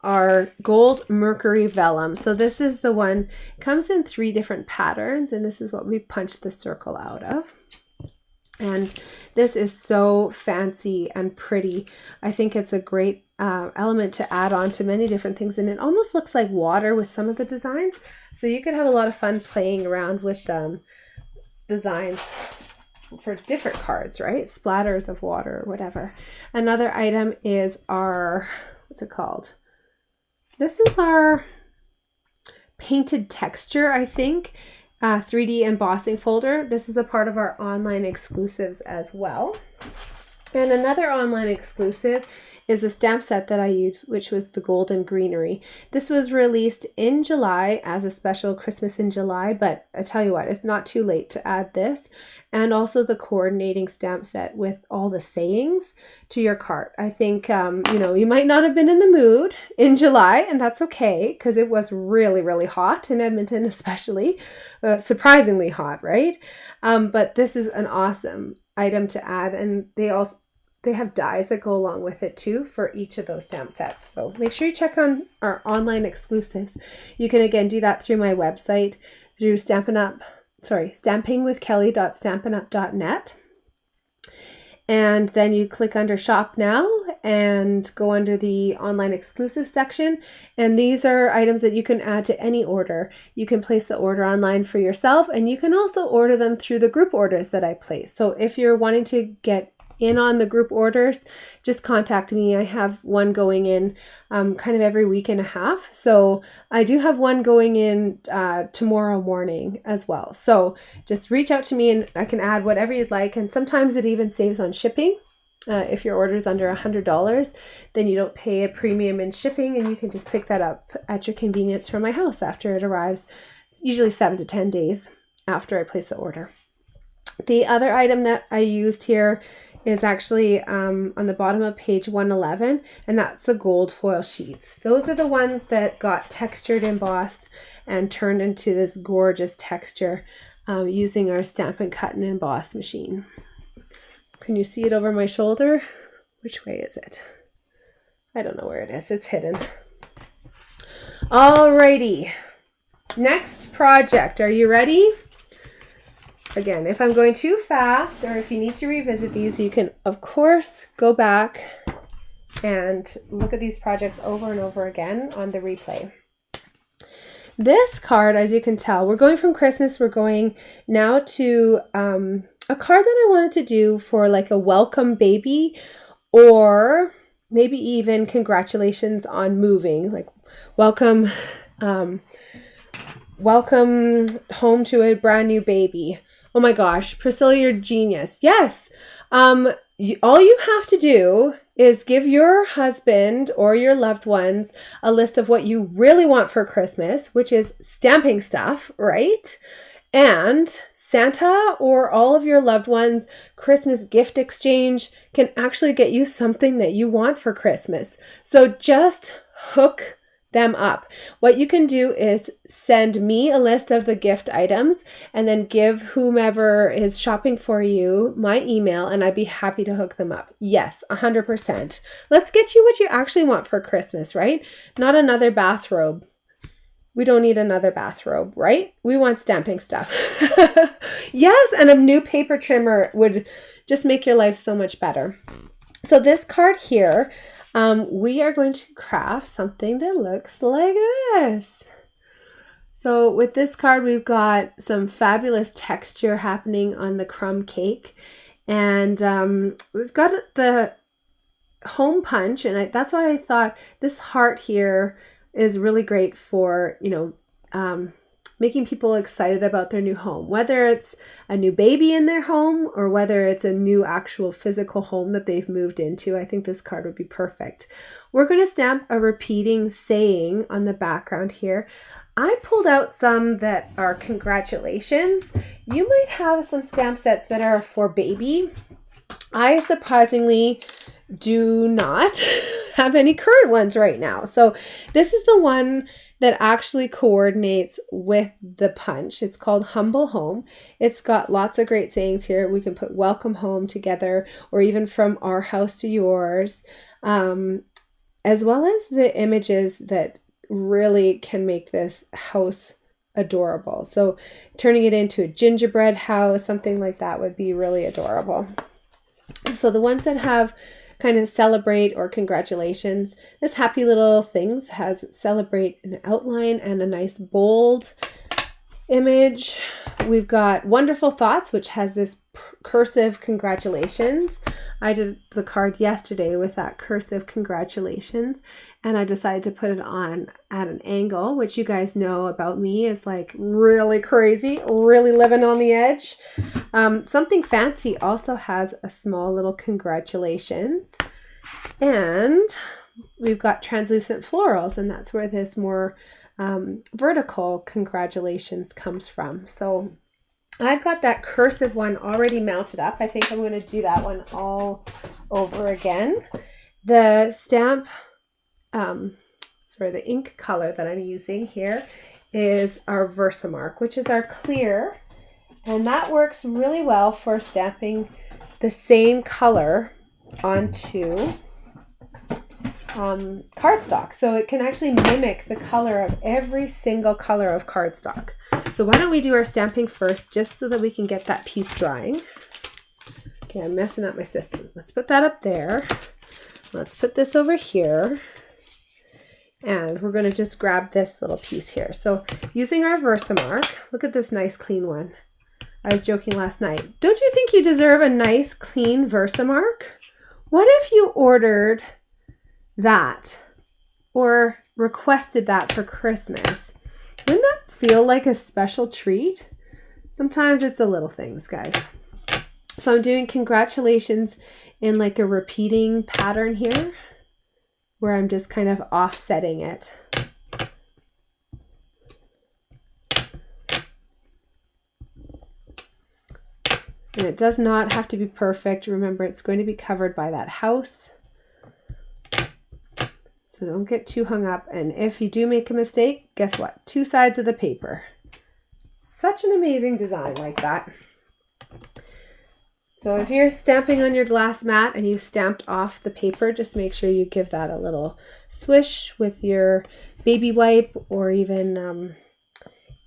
our gold mercury vellum. So this is the one, comes in 3 different patterns, and this is what we punched the circle out of. And this is so fancy and pretty. I think it's a great element to add on to many different things, and it almost looks like water with some of the designs. So you could have a lot of fun playing around with designs for different cards, right? Splatters of water or whatever. Another item is our, what's it called? This is our painted texture, I think. 3D embossing folder. This is a part of our online exclusives as well. And another online exclusive is a stamp set that I used, which was the Golden Greenery. This was released in July as a special Christmas in July, but I tell you what, it's not too late to add this, and also the coordinating stamp set with all the sayings to your cart. I think, you know, you might not have been in the mood in July, and that's okay, because it was really, really hot in Edmonton, especially. Surprisingly hot, right? But this is an awesome item to add, and they have dies that go along with it too for each of those stamp sets. So make sure you check on our online exclusives. You can again do that through my website, through stampingwithkelly.stampinup.net. And then you click under shop now and go under the online exclusive section. And these are items that you can add to any order. You can place the order online for yourself, and you can also order them through the group orders that I place. So if you're wanting to get in on the group orders, just contact me. I have one going in kind of every week and a half. So I do have one going in tomorrow morning as well. So just reach out to me and I can add whatever you'd like. And sometimes it even saves on shipping. If your order is under $100, then you don't pay a premium in shipping, and you can just pick that up at your convenience from my house after it arrives. It's usually 7 to 10 days after I place the order. The other item that I used here is actually on the bottom of page 111, and that's the gold foil sheets. Those are the ones that got textured, embossed, and turned into this gorgeous texture using our Stampin' Cut and Emboss machine. Can you see it over my shoulder? Which way is it? I don't know where it is. It's hidden. Alrighty. Next project. Are you ready? Again, if I'm going too fast or if you need to revisit these, you can, of course, go back and look at these projects over and over again on the replay. This card, as you can tell, we're going from Christmas, we're going now to a card that I wanted to do for like a welcome baby, or maybe even congratulations on moving, like welcome home to a brand new baby. Oh my gosh, Priscilla, you're genius. Yes. All you have to do is give your husband or your loved ones a list of what you really want for Christmas, which is stamping stuff, right? And Santa or all of your loved ones' Christmas gift exchange can actually get you something that you want for Christmas. So just hook them up. What you can do is send me a list of the gift items and then give whomever is shopping for you my email, and I'd be happy to hook them up. Yes, 100%. Let's get you what you actually want for Christmas, right? Not another bathrobe. We don't need another bathrobe, right? We want stamping stuff. Yes, and a new paper trimmer would just make your life so much better. So this card here, we are going to craft something that looks like this. So with this card, we've got some fabulous texture happening on the crumb cake. And we've got the home punch, and that's why I thought this heart here is really great for, you know, making people excited about their new home, whether it's a new baby in their home or whether it's a new actual physical home that they've moved into. I think this card would be perfect. We're going to stamp a repeating saying on the background here. I pulled out some that are congratulations. You might have some stamp sets that are for baby. I surprisingly do not have any current ones right now. So this is the one that actually coordinates with the punch. It's called Humble Home. It's got lots of great sayings here. We can put welcome home together, or even from our house to yours, as well as the images that really can make this house adorable. So turning it into a gingerbread house, something like that would be really adorable. So the ones that have kind of celebrate or congratulations, this happy little things has celebrate an outline and a nice bold image. We've got wonderful thoughts, which has this cursive congratulations. I did the card yesterday with that cursive congratulations, and I decided to put it on at an angle, which you guys know about me is like really crazy, really living on the edge. Something Fancy also has a small little congratulations. And we've got translucent florals, and that's where this more vertical congratulations comes from. So I've got that cursive one already mounted up. I think I'm going to do that one all over again. The stamp, the ink color that I'm using here is our Versamark, which is our clear, and that works really well for stamping the same color onto cardstock. So it can actually mimic the color of every single color of cardstock. So why don't we do our stamping first, just so that we can get that piece drying. Okay, I'm messing up my system. Let's put that up there. Let's put this over here. And we're going to just grab this little piece here. So using our Versamark, look at this nice clean one. I was joking last night. Don't you think you deserve a nice clean Versamark? What if you ordered that or requested that for Christmas? Wouldn't that feel like a special treat? Sometimes it's the little things, guys. So I'm doing congratulations in like a repeating pattern here, where I'm just kind of offsetting it. And it does not have to be perfect. Remember, it's going to be covered by that house. So don't get too hung up. And if you do make a mistake, guess what? 2 sides of the paper. Such an amazing design like that. So if you're stamping on your glass mat and you've stamped off the paper, just make sure you give that a little swish with your baby wipe, or even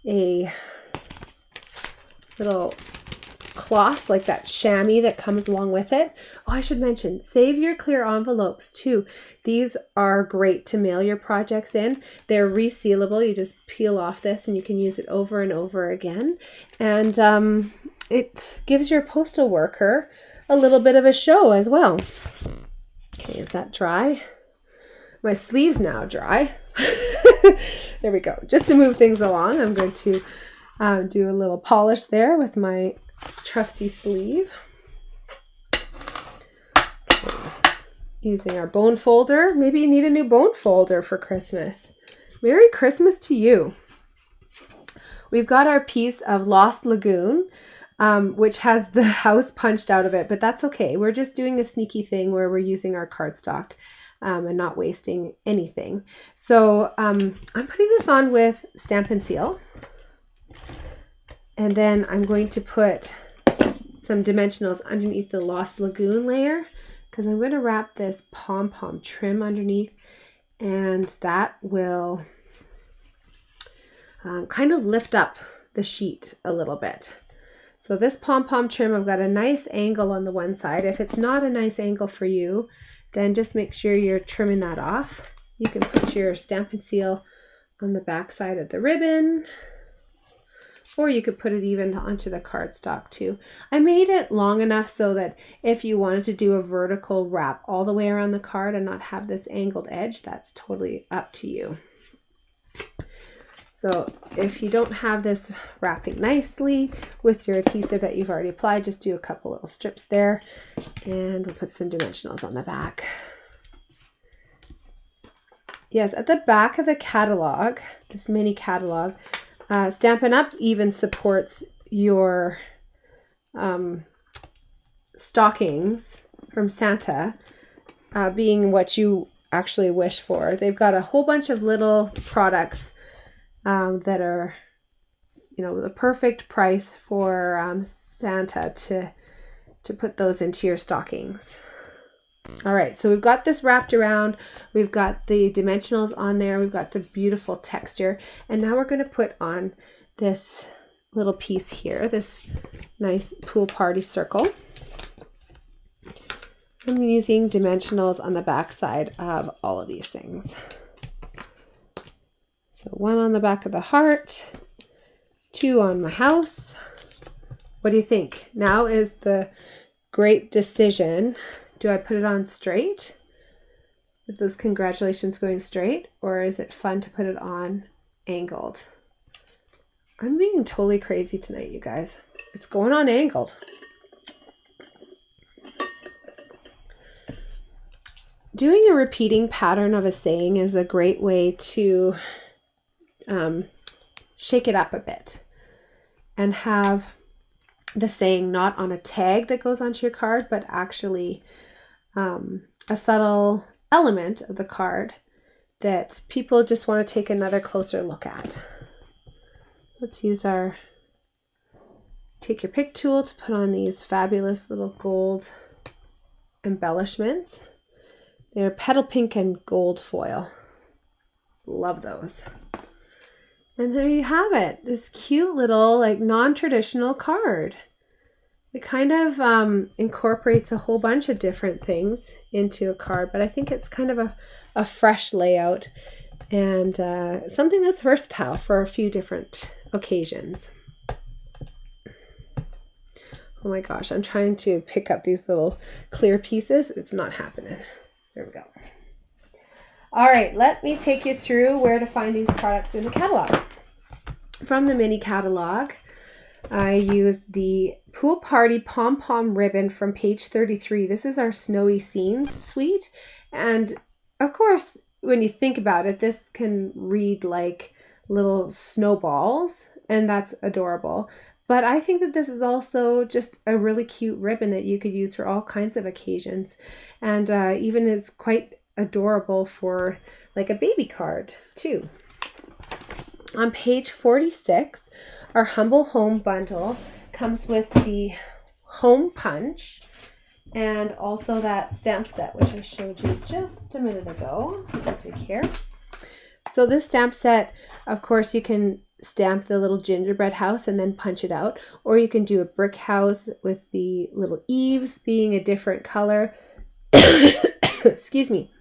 a little cloth like that chamois that comes along with it. Oh, I should mention, save your clear envelopes too. These are great to mail your projects in. They're resealable. You just peel off this and you can use it over and over again. And it gives your postal worker a little bit of a show as well. Okay, is that dry? My sleeve's now dry. There we go. Just to move things along, I'm going to do a little polish there with my trusty sleeve. Okay. Using our bone folder. Maybe you need a new bone folder for Christmas. Merry Christmas to you. We've got our piece of Lost Lagoon, which has the house punched out of it, but that's okay. We're just doing a sneaky thing where we're using our cardstock and not wasting anything. So I'm putting this on with Stamp and Seal. And then I'm going to put some dimensionals underneath the Lost Lagoon layer, because I'm going to wrap this pom-pom trim underneath, and that will kind of lift up the sheet a little bit. So this pom-pom trim, I've got a nice angle on the one side. If it's not a nice angle for you, then just make sure you're trimming that off. You can put your Stamp and Seal on the back side of the ribbon, or you could put it even onto the cardstock too. I made it long enough so that if you wanted to do a vertical wrap all the way around the card and not have this angled edge, that's totally up to you. So if you don't have this wrapping nicely with your adhesive that you've already applied, just do a couple little strips there, and we'll put some dimensionals on the back. Yes, at the back of the catalog, this mini catalog, Stampin' Up! Even supports your stockings from Santa being what you actually wish for. They've got a whole bunch of little products that are, you know, the perfect price for Santa to put those into your stockings. All right, so we've got this wrapped around, we've got the dimensionals on there, we've got the beautiful texture, and now we're going to put on this little piece here, this nice pool party circle. I'm using dimensionals on the back side of all of these things. So 1 on the back of the heart, 2 on my house. What do you think? Now is the great decision. Do I put it on straight with those congratulations going straight, or is it fun to put it on angled? I'm being totally crazy tonight, you guys. It's going on angled. doing a repeating pattern of a saying is a great way to shake it up a bit and have the saying not on a tag that goes onto your card, but actually a subtle element of the card that people just want to take another closer look at. Let's use our take your pick tool to put on these fabulous little gold embellishments. They're petal pink and gold foil. Love those. And there you have it, this cute little like non-traditional card. It kind of incorporates a whole bunch of different things into a card, but I think it's kind of a fresh layout and something that's versatile for a few different occasions. Oh my gosh, I'm trying to pick up these little clear pieces. It's not happening. There we go. All right, let me take you through where to find these products in the catalog. From the mini catalog, I used the Pool Party Pom Pom ribbon from page 33. This is our Snowy Scenes suite. And of course, when you think about it, this can read like little snowballs, and that's adorable. But I think that this is also just a really cute ribbon that you could use for all kinds of occasions. And even is quite adorable for like a baby card too. On page 46, our Humble Home bundle comes with the home punch and also that stamp set, which I showed you just a minute ago. I'll take here. So this stamp set, of course, you can stamp the little gingerbread house and then punch it out, or you can do a brick house with the little eaves being a different color. Excuse me.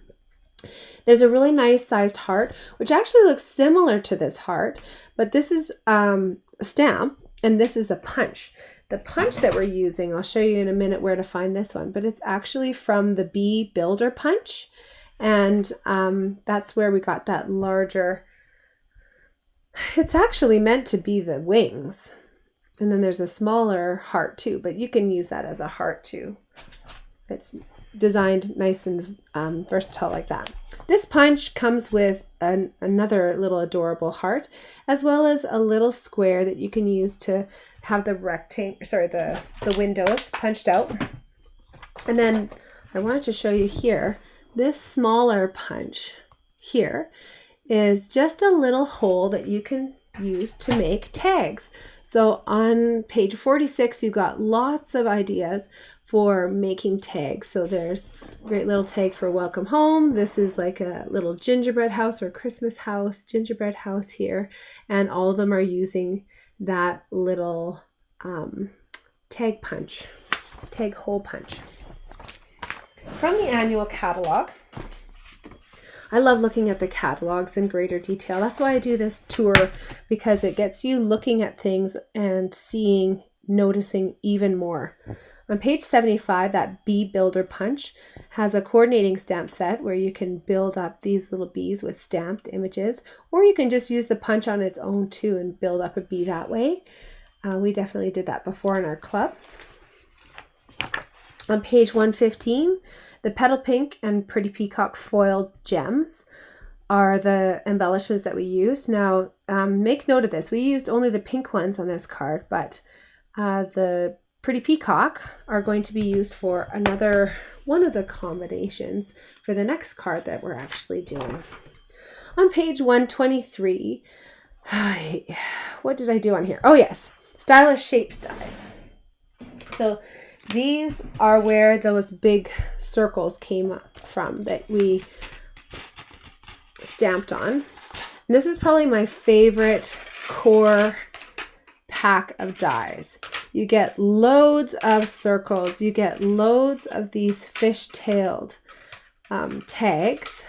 There's a really nice sized heart, which actually looks similar to this heart, but this is a stamp and this is a punch. The punch that we're using, I'll show you in a minute where to find this one, but it's actually from the Bee Builder punch. And that's where we got that larger, it's actually meant to be the wings. And then there's a smaller heart too, but you can use that as a heart too. It's designed nice and versatile like that. This punch comes with another little adorable heart, as well as a little square that you can use to have the the windows punched out. And then I wanted to show you here, this smaller punch here is just a little hole that you can use to make tags. So on page 46, you've got lots of ideas for making tags. So there's a great little tag for welcome home. This is like a little gingerbread house or Christmas house, gingerbread house here. And all of them are using that little tag punch, tag hole punch. From the annual catalog, I love looking at the catalogs in greater detail. That's why I do this tour, because it gets you looking at things and seeing, noticing even more. On page 75, that Bee Builder punch has a coordinating stamp set where you can build up these little bees with stamped images, or you can just use the punch on its own too and build up a bee that way. We definitely did that before in our club. On page 115, the Petal Pink and Pretty Peacock foiled gems are the embellishments that we used. Now, make note of this. We used only the pink ones on this card, but the Pretty Peacock are going to be used for another one of the combinations for the next card that we're actually doing. On page 123, what did I do on here? Oh yes, stylish shape dies. So these are where those big circles came from that we stamped on. And this is probably my favorite core pack of dies. You get loads of circles. You get loads of these fish-tailed tags.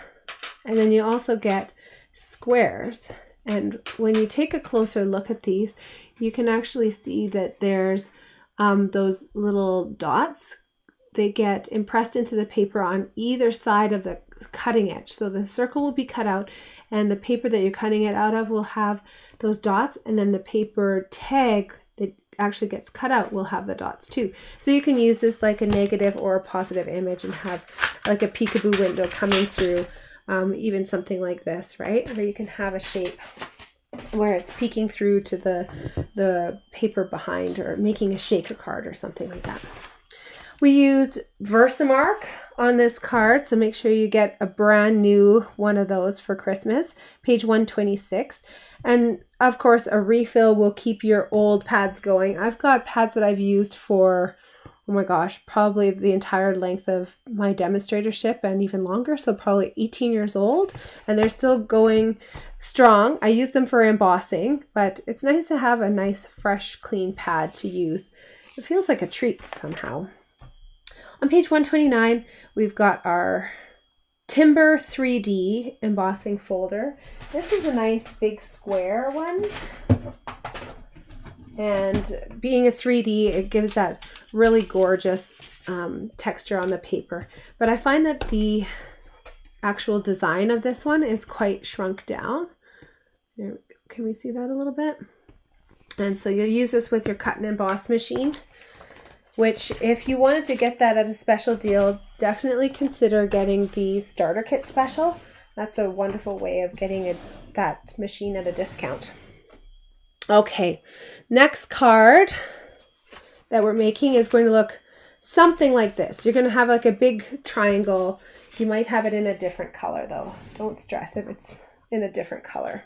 And then you also get squares. And when you take a closer look at these, you can actually see that there's those little dots. They get impressed into the paper on either side of the cutting edge. So the circle will be cut out and the paper that you're cutting it out of will have those dots, and then the paper tag that actually gets cut out will have the dots too. So you can use this like a negative or a positive image and have like a peekaboo window coming through, even something like this, right? Or you can have a shape where it's peeking through to the paper behind, or making a shaker card or something like that. We used Versamark on this card, so make sure you get a brand new one of those for Christmas, page 126. And of course, a refill will keep your old pads going. I've got pads that I've used for, oh my gosh, probably the entire length of my demonstratorship and even longer, so probably 18 years old, and they're still going strong. I use them for embossing, but it's nice to have a nice, fresh, clean pad to use. It feels like a treat somehow. On page 129, we've got our Timber 3D embossing folder. This is a nice big square one. And being a 3D, it gives that really gorgeous texture on the paper. But I find that the actual design of this one is quite shrunk down. Can we see that a little bit? And so you'll use this with your cut and emboss machine, which if you wanted to get that at a special deal, definitely consider getting the starter kit special. That's a wonderful way of getting that machine at a discount. Okay, next card that we're making is going to look something like this. You're going to have like a big triangle. You might have it in a different color though. Don't stress if it's in a different color.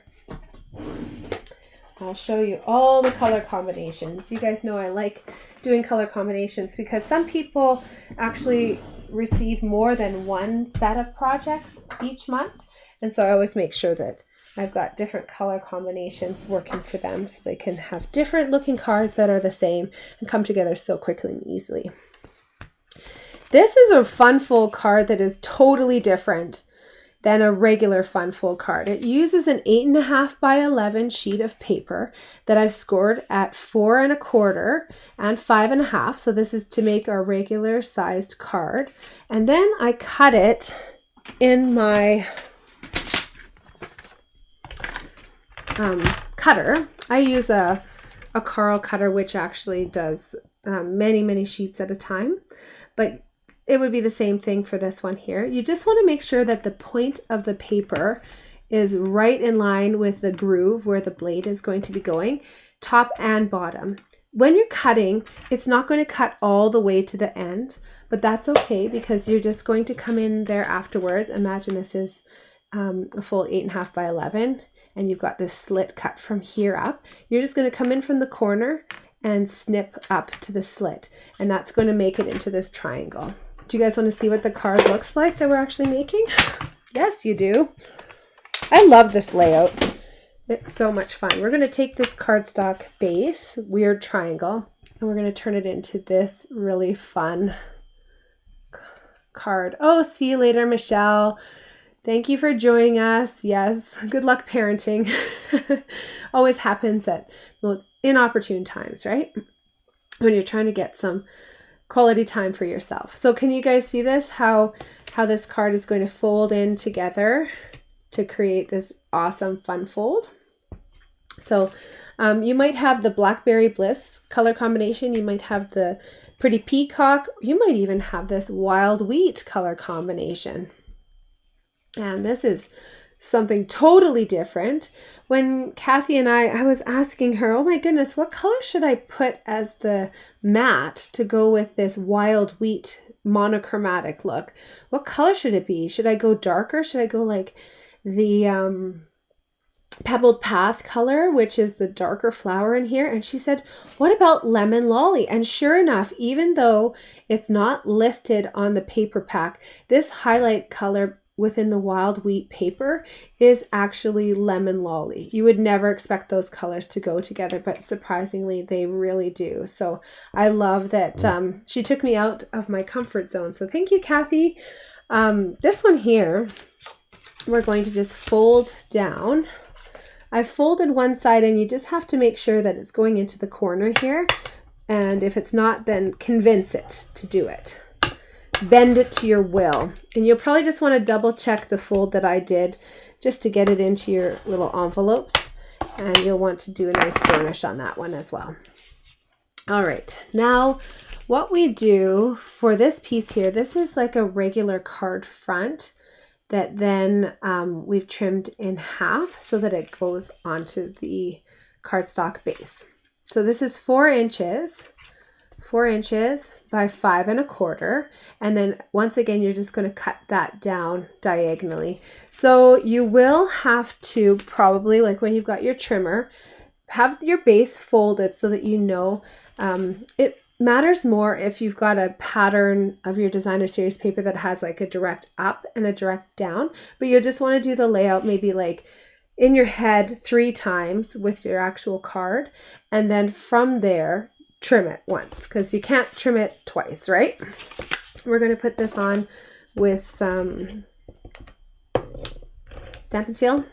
I'll show you all the color combinations. You guys know I like doing color combinations because some people actually receive more than one set of projects each month. And so I always make sure that I've got different color combinations working for them so they can have different looking cards that are the same and come together so quickly and easily. This is a fun fold card that is totally different than a regular fun fold card. It uses an 8.5 by 11 sheet of paper that I've scored at 4 1/4 and 5 1/2. So this is to make our regular sized card. And then I cut it in my cutter. I use a Carl cutter, which actually does many sheets at a time, but it would be the same thing for this one here. You just want to make sure that the point of the paper is right in line with the groove where the blade is going to be going, top and bottom. When you're cutting, it's not going to cut all the way to the end, but that's okay because you're just going to come in there afterwards. Imagine this is a full 8.5 by 11 and you've got this slit cut from here up. You're just going to come in from the corner and snip up to the slit, and that's going to make it into this triangle. Do you guys want to see what the card looks like that we're actually making? Yes, you do. I love this layout. It's so much fun. We're going to take this cardstock base, weird triangle, and we're going to turn it into this really fun card. Oh, see you later, Michelle. Thank you for joining us. Yes, good luck parenting. Always happens at the most inopportune times, right? When you're trying to get some quality time for yourself. So can you guys see this? How this card is going to fold in together to create this awesome fun fold. So you might have the Blackberry Bliss color combination. You might have the Pretty Peacock. You might even have this Wild Wheat color combination. And this is something totally different. When Kathy and I was asking her, oh my goodness, what color should I put as the matte to go with this Wild Wheat monochromatic look? What color should it be? Should I go darker? Should I go like the Pebbled Path color, which is the darker flower in here? And she said, what about Lemon Lolly? And sure enough, even though it's not listed on the paper pack, this highlight color within the Wild Wheat paper is actually Lemon Lolly. You would never expect those colors to go together, but surprisingly they really do. So I love that she took me out of my comfort zone. So thank you, Kathy. This one here, we're going to just fold down. I folded one side and you just have to make sure that it's going into the corner here. And if it's not, then convince it to do it. Bend it to your will. And you'll probably just want to double check the fold that I did just to get it into your little envelopes. And you'll want to do a nice burnish on that one as well. All right, now what we do for this piece here, this is like a regular card front that then we've trimmed in half so that it goes onto the cardstock base. So this is 4 inches by 5 1/4. And then once again, you're just going to cut that down diagonally. So you will have to probably, like when you've got your trimmer, have your base folded so that you know it matters more if you've got a pattern of your designer series paper that has like a direct up and a direct down, but you just want to do the layout maybe like in your head 3 times with your actual card, and then from there trim it once, because you can't trim it twice, right? We're going to put this on with some Stampin' Seal.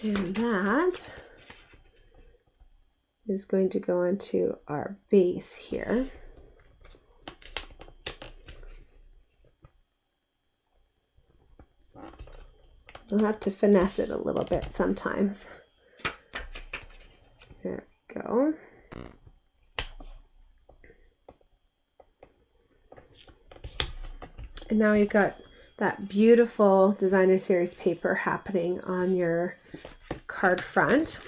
And that is going to go into our base here. You'll have to finesse it a little bit sometimes. There we go. And now you've got that beautiful designer series paper happening on your card front.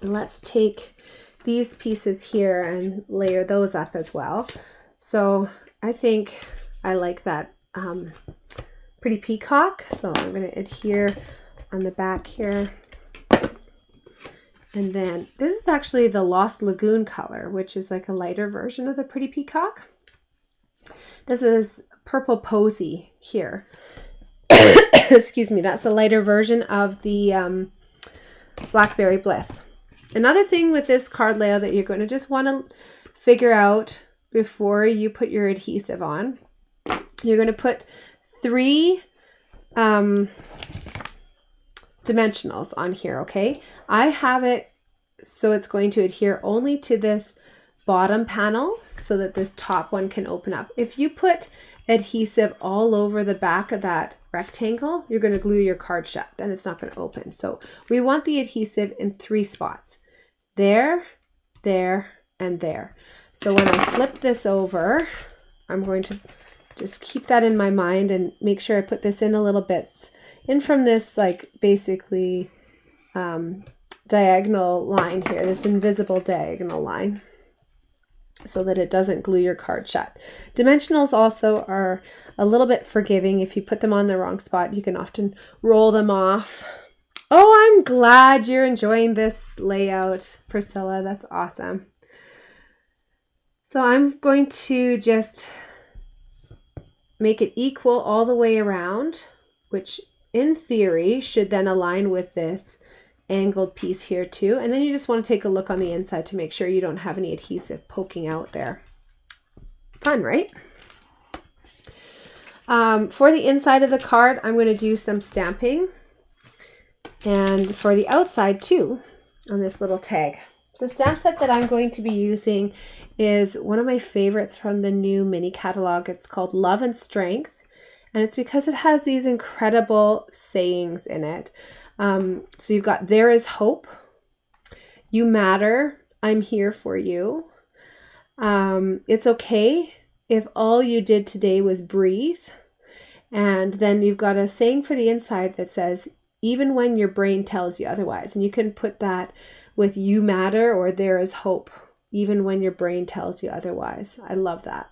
And let's take these pieces here and layer those up as well. So I think I like that pretty peacock. So I'm going to adhere on the back here. And then this is actually the Lost Lagoon color, which is like a lighter version of the pretty peacock. This is Purple Posy here. Excuse me, that's a lighter version of the Blackberry Bliss. Another thing with this card layout that you're going to just want to figure out before you put your adhesive on, you're going to put 3 dimensionals on here, okay? I have it so it's going to adhere only to this bottom panel so that this top one can open up. If you put adhesive all over the back of that rectangle, you're going to glue your card shut, then it's not going to open. So we want the adhesive in 3 spots. There, there, and there. So when I flip this over, I'm going to just keep that in my mind and make sure I put this in a little bit in from this like basically diagonal line here, this invisible diagonal line, so that it doesn't glue your card shut. Dimensionals also are a little bit forgiving. If you put them on the wrong spot, you can often roll them off. Oh, I'm glad you're enjoying this layout, Priscilla. That's awesome. So I'm going to just make it equal all the way around, which in theory should then align with this angled piece here too. And then you just want to take a look on the inside to make sure you don't have any adhesive poking out there. Fun, right? For the inside of the card, I'm going to do some stamping, and for the outside too on this little tag. The stamp set that I'm going to be using is one of my favorites from the new mini catalog. It's called Love and Strength, and it's because it has these incredible sayings in it. So you've got "There is hope," "You matter," "I'm here for you," "It's okay if all you did today was breathe," and then you've got a saying for the inside that says, "Even when your brain tells you otherwise." And you can put that with "You matter" or "There is hope, even when your brain tells you otherwise." I love that.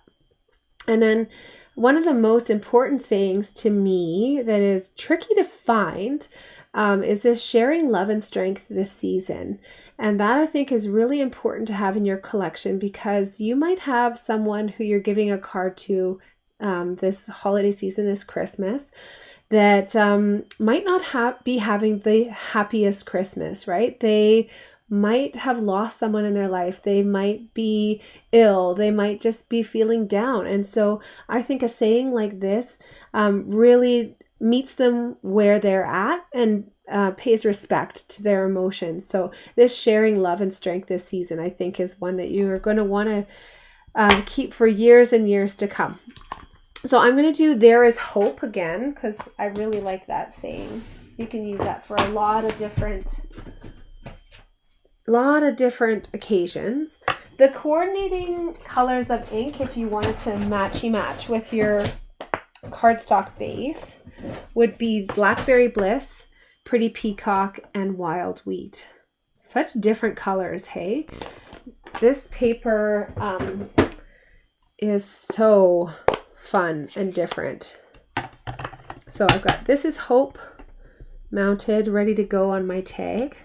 And then one of the most important sayings to me that is tricky to find is this "sharing love and strength this season." And that I think is really important to have in your collection, because you might have someone who you're giving a card to this holiday season, this Christmas, that might not be having the happiest Christmas, right? They might have lost someone in their life. They might be ill. They might just be feeling down. And so I think a saying like this really meets them where they're at and pays respect to their emotions. So this "sharing love and strength this season," I think, is one that you are going to want to keep for years and years to come. So I'm going to do "There is hope" again because I really like that saying. You can use that for a lot of different occasions. The coordinating colors of ink, if you wanted to match with your cardstock base, would be Blackberry Bliss, Pretty Peacock, and Wild Wheat. Such different colors, hey? This paper is so fun and different. So I've got "This is Hope" mounted, ready to go on my tag.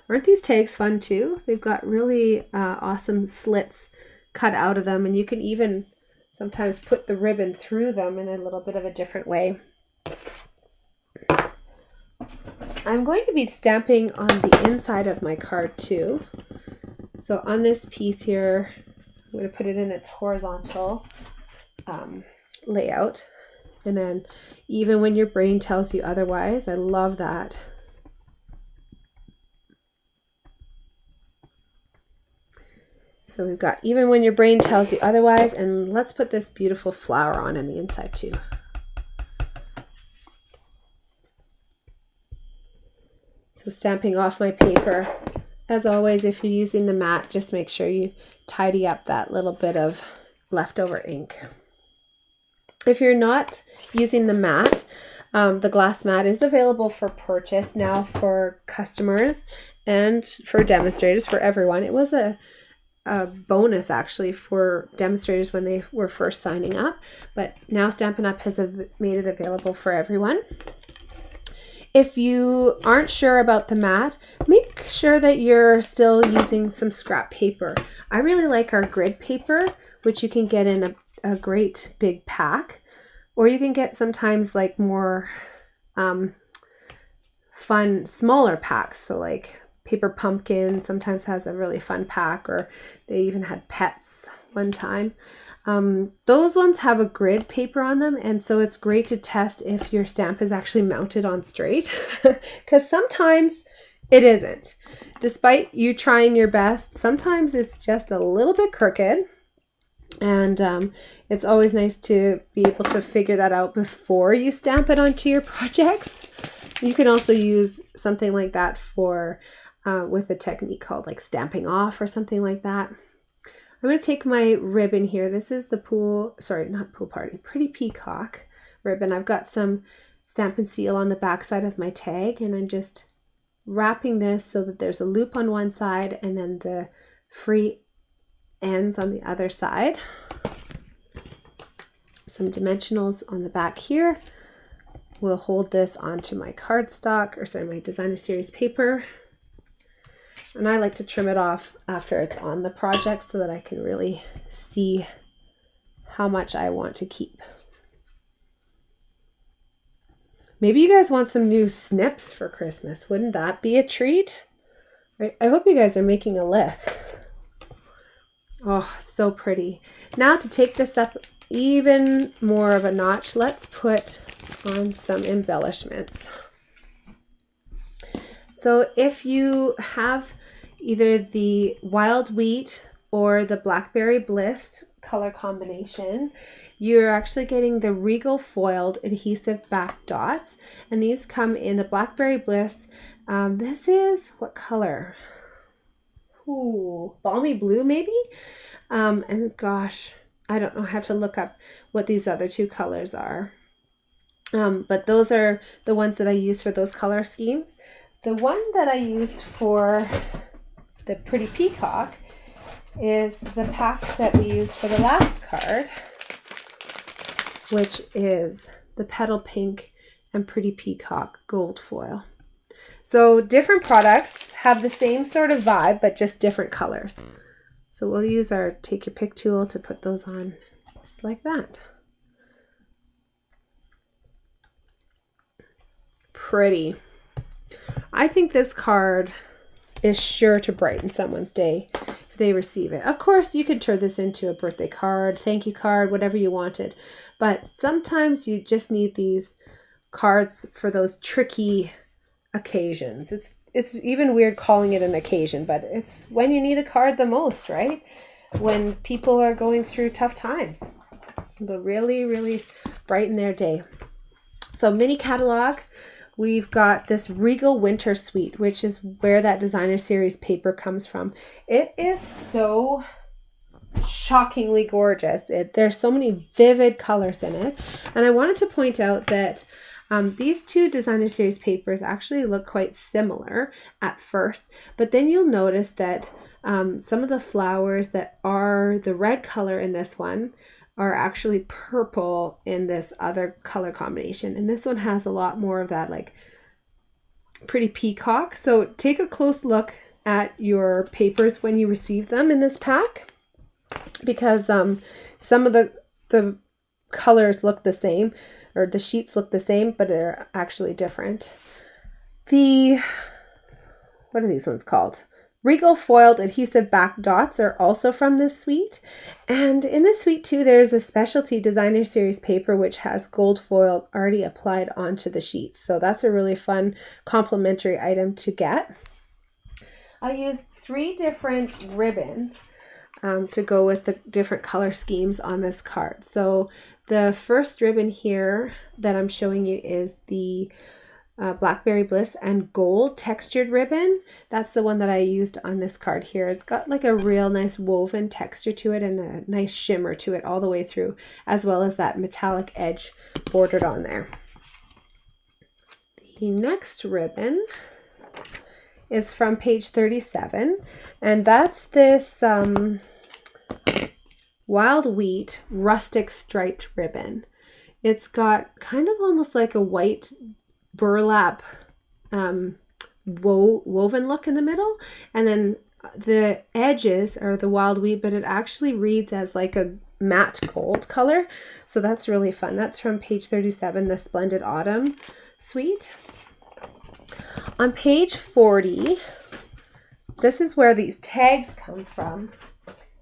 Aren't these tags fun too? They've got really awesome slits cut out of them, and you can even sometimes put the ribbon through them in a little bit of a different way. I'm going to be stamping on the inside of my card too. So on this piece here, I'm going to put it in its horizontal layout. And then "Even when your brain tells you otherwise." I love that. So we've got "Even when your brain tells you otherwise," and let's put this beautiful flower on the inside too. So stamping off my paper. As always, if you're using the mat, just make sure you tidy up that little bit of leftover ink. If you're not using the mat, the glass mat is available for purchase now for customers and for demonstrators, for everyone. It was a bonus actually for demonstrators when they were first signing up, but now Stampin' Up! Has made it available for everyone. If you aren't sure about the mat, make sure that you're still using some scrap paper. I really like our grid paper, which you can get in a great big pack, or you can get sometimes like more fun, smaller packs. So like Paper Pumpkin sometimes has a really fun pack, or they even had Pets one time. Those ones have a grid paper on them, and so it's great to test if your stamp is actually mounted on straight, because sometimes it isn't. Despite you trying your best, sometimes it's just a little bit crooked, and it's always nice to be able to figure that out before you stamp it onto your projects. You can also use something like that for with a technique called like stamping off or something like that. I'm going to take my ribbon here. This is the Pretty Peacock ribbon. I've got some Stampin' Seal on the back side of my tag, and I'm just wrapping this so that there's a loop on one side and then the free ends on the other side. Some dimensionals on the back here will hold this onto my cardstock, or sorry, my Designer Series paper. And I like to trim it off after it's on the project so that I can really see how much I want to keep. Maybe you guys want some new snips for Christmas. Wouldn't that be a treat? Right? I hope you guys are making a list. Oh, so pretty. Now to take this up even more of a notch, let's put on some embellishments. So if you have either the Wild Wheat or the Blackberry Bliss color combination, you're actually getting the Regal foiled adhesive back dots, and these come in the Blackberry Bliss. This is what color? Ooh, balmy blue maybe? And gosh, I don't know, I have to look up what these other two colors are. But those are the ones that I use for those color schemes. The one that I used for the Pretty Peacock is the pack that we used for the last card, which is the Petal Pink and Pretty Peacock gold foil. So different products have the same sort of vibe, but just different colors. So we'll use our Take Your Pick tool to put those on just like that. Pretty. I think this card is sure to brighten someone's day if they receive it. Of course, you could turn this into a birthday card, thank you card, whatever you wanted. But sometimes you just need these cards for those tricky occasions. It's even weird calling it an occasion, but it's when you need a card the most, right? When people are going through tough times. It'll really, really brighten their day. So mini catalog, we've got this Regal Winter Suite, which is where that designer series paper comes from. It is so shockingly gorgeous. There's so many vivid colors in it. And I wanted to point out that these two designer series papers actually look quite similar at first, but then you'll notice that some of the flowers that are the red color in this one are actually purple in this other color combination. And this one has a lot more of that like pretty peacock. So take a close look at your papers when you receive them in this pack, because some of the colors look the same, or the sheets look the same, but they're actually different. What are these ones called? Regal foiled adhesive back dots are also from this suite. And in this suite too, there's a specialty designer series paper which has gold foil already applied onto the sheets. So that's a really fun complementary item to get. I used 3 different ribbons to go with the different color schemes on this card. So the first ribbon here that I'm showing you is the Blackberry Bliss and gold textured ribbon. That's the one that I used on this card here. It's got like a real nice woven texture to it and a nice shimmer to it all the way through, as well as that metallic edge bordered on there. The next ribbon is from page 37, and that's this Wild Wheat rustic striped ribbon. It's got kind of almost like a white burlap woven look in the middle, and then the edges are the wild wheat, but it actually reads as like a matte gold color. So that's really fun. That's from page 37, the Splendid Autumn suite. On page 40, this is where these tags come from.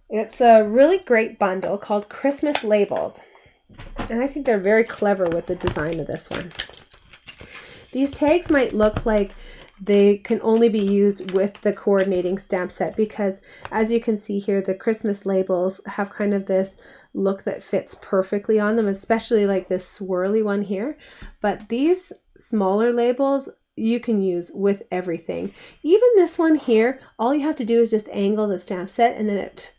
It's a really great bundle called Christmas Labels, and I think they're very clever with the design of this one. These tags might look like they can only be used with the coordinating stamp set, because as you can see here, the Christmas labels have kind of this look that fits perfectly on them, especially like this swirly one here. But these smaller labels you can use with everything. Even this one here, all you have to do is just angle the stamp set and then it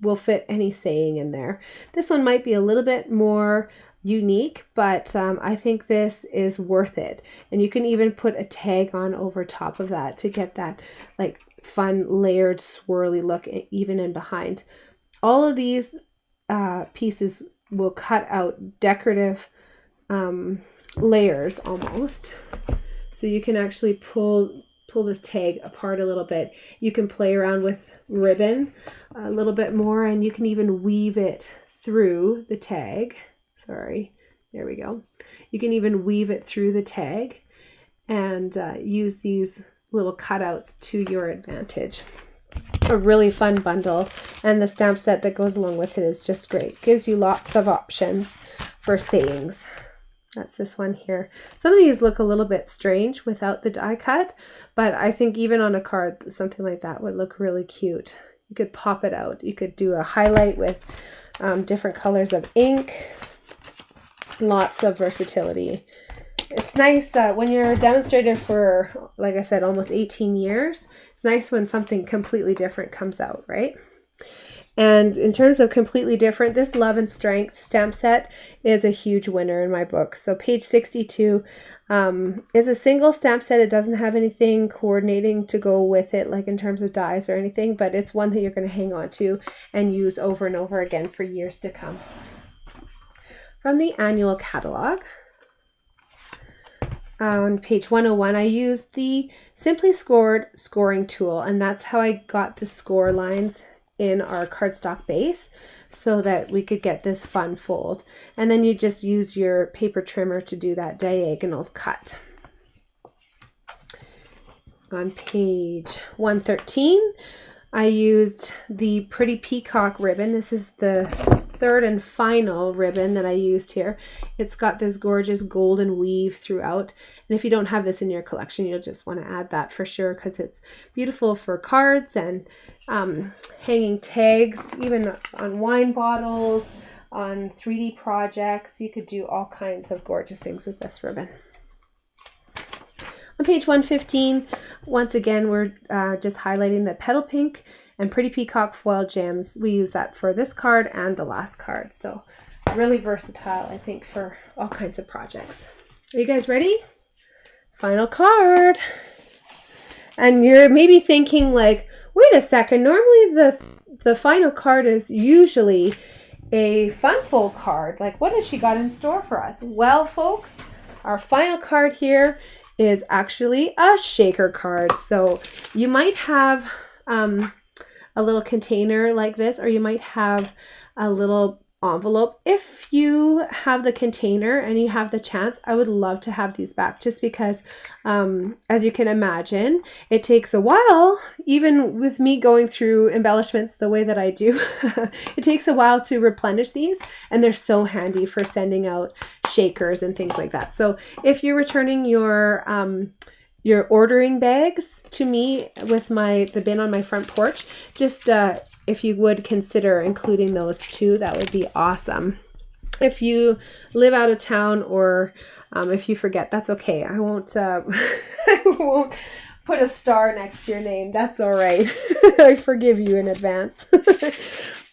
will fit any saying in there. This one might be a little bit more unique, but I think this is worth it. And you can even put a tag on over top of that to get that like fun layered swirly look even in behind. All of these pieces will cut out decorative layers almost. So you can actually pull this tag apart a little bit. You can play around with ribbon a little bit more, and you can even weave it through the tag. Sorry, there we go. You can even weave it through the tag and use these little cutouts to your advantage. A really fun bundle, and the stamp set that goes along with it is just great. Gives you lots of options for sayings. That's this one here. Some of these look a little bit strange without the die cut, but I think even on a card, something like that would look really cute. You could pop it out. You could do a highlight with different colors of ink. Lots of versatility. It's nice when you're a demonstrator for, like I said, almost 18 years. It's nice when something completely different comes out, right? And in terms of completely different, this Love and Strength stamp set is a huge winner in my book. So page 62 is a single stamp set. It doesn't have anything coordinating to go with it, like in terms of dies or anything, but it's one that you're going to hang on to and use over and over again for years to come. From the annual catalog, on page 101, I used the Simply Scored scoring tool, and that's how I got the score lines in our cardstock base so that we could get this fun fold. And then you just use your paper trimmer to do that diagonal cut. On page 113, I used the Pretty Peacock ribbon. This is the third and final ribbon that I used here. It's got this gorgeous golden weave throughout, and if you don't have this in your collection, you'll just want to add that for sure, because it's beautiful for cards and hanging tags, even on wine bottles, on 3D projects. You could do all kinds of gorgeous things with this ribbon. On page 115, once again, we're just highlighting the petal pink and Pretty Peacock foil gems. We use that for this card and the last card. So really versatile, I think, for all kinds of projects. Are you guys ready? Final card. And you're maybe thinking like, wait a second, normally the final card is usually a fun fold card. Like, what has she got in store for us? Well, folks, our final card here is actually a shaker card. So you might have a little container like this, or you might have a little envelope. If you have the container and you have the chance, I would love to have these back, just because as you can imagine, it takes a while, even with me going through embellishments the way that I do. It takes a while to replenish these, and they're so handy for sending out shakers and things like that. So if you're returning your ordering bags to me with the bin on my front porch, just if you would consider including those too, that would be awesome. If you live out of town, or if you forget, that's okay. I won't I won't put a star next to your name. That's all right. I forgive you in advance.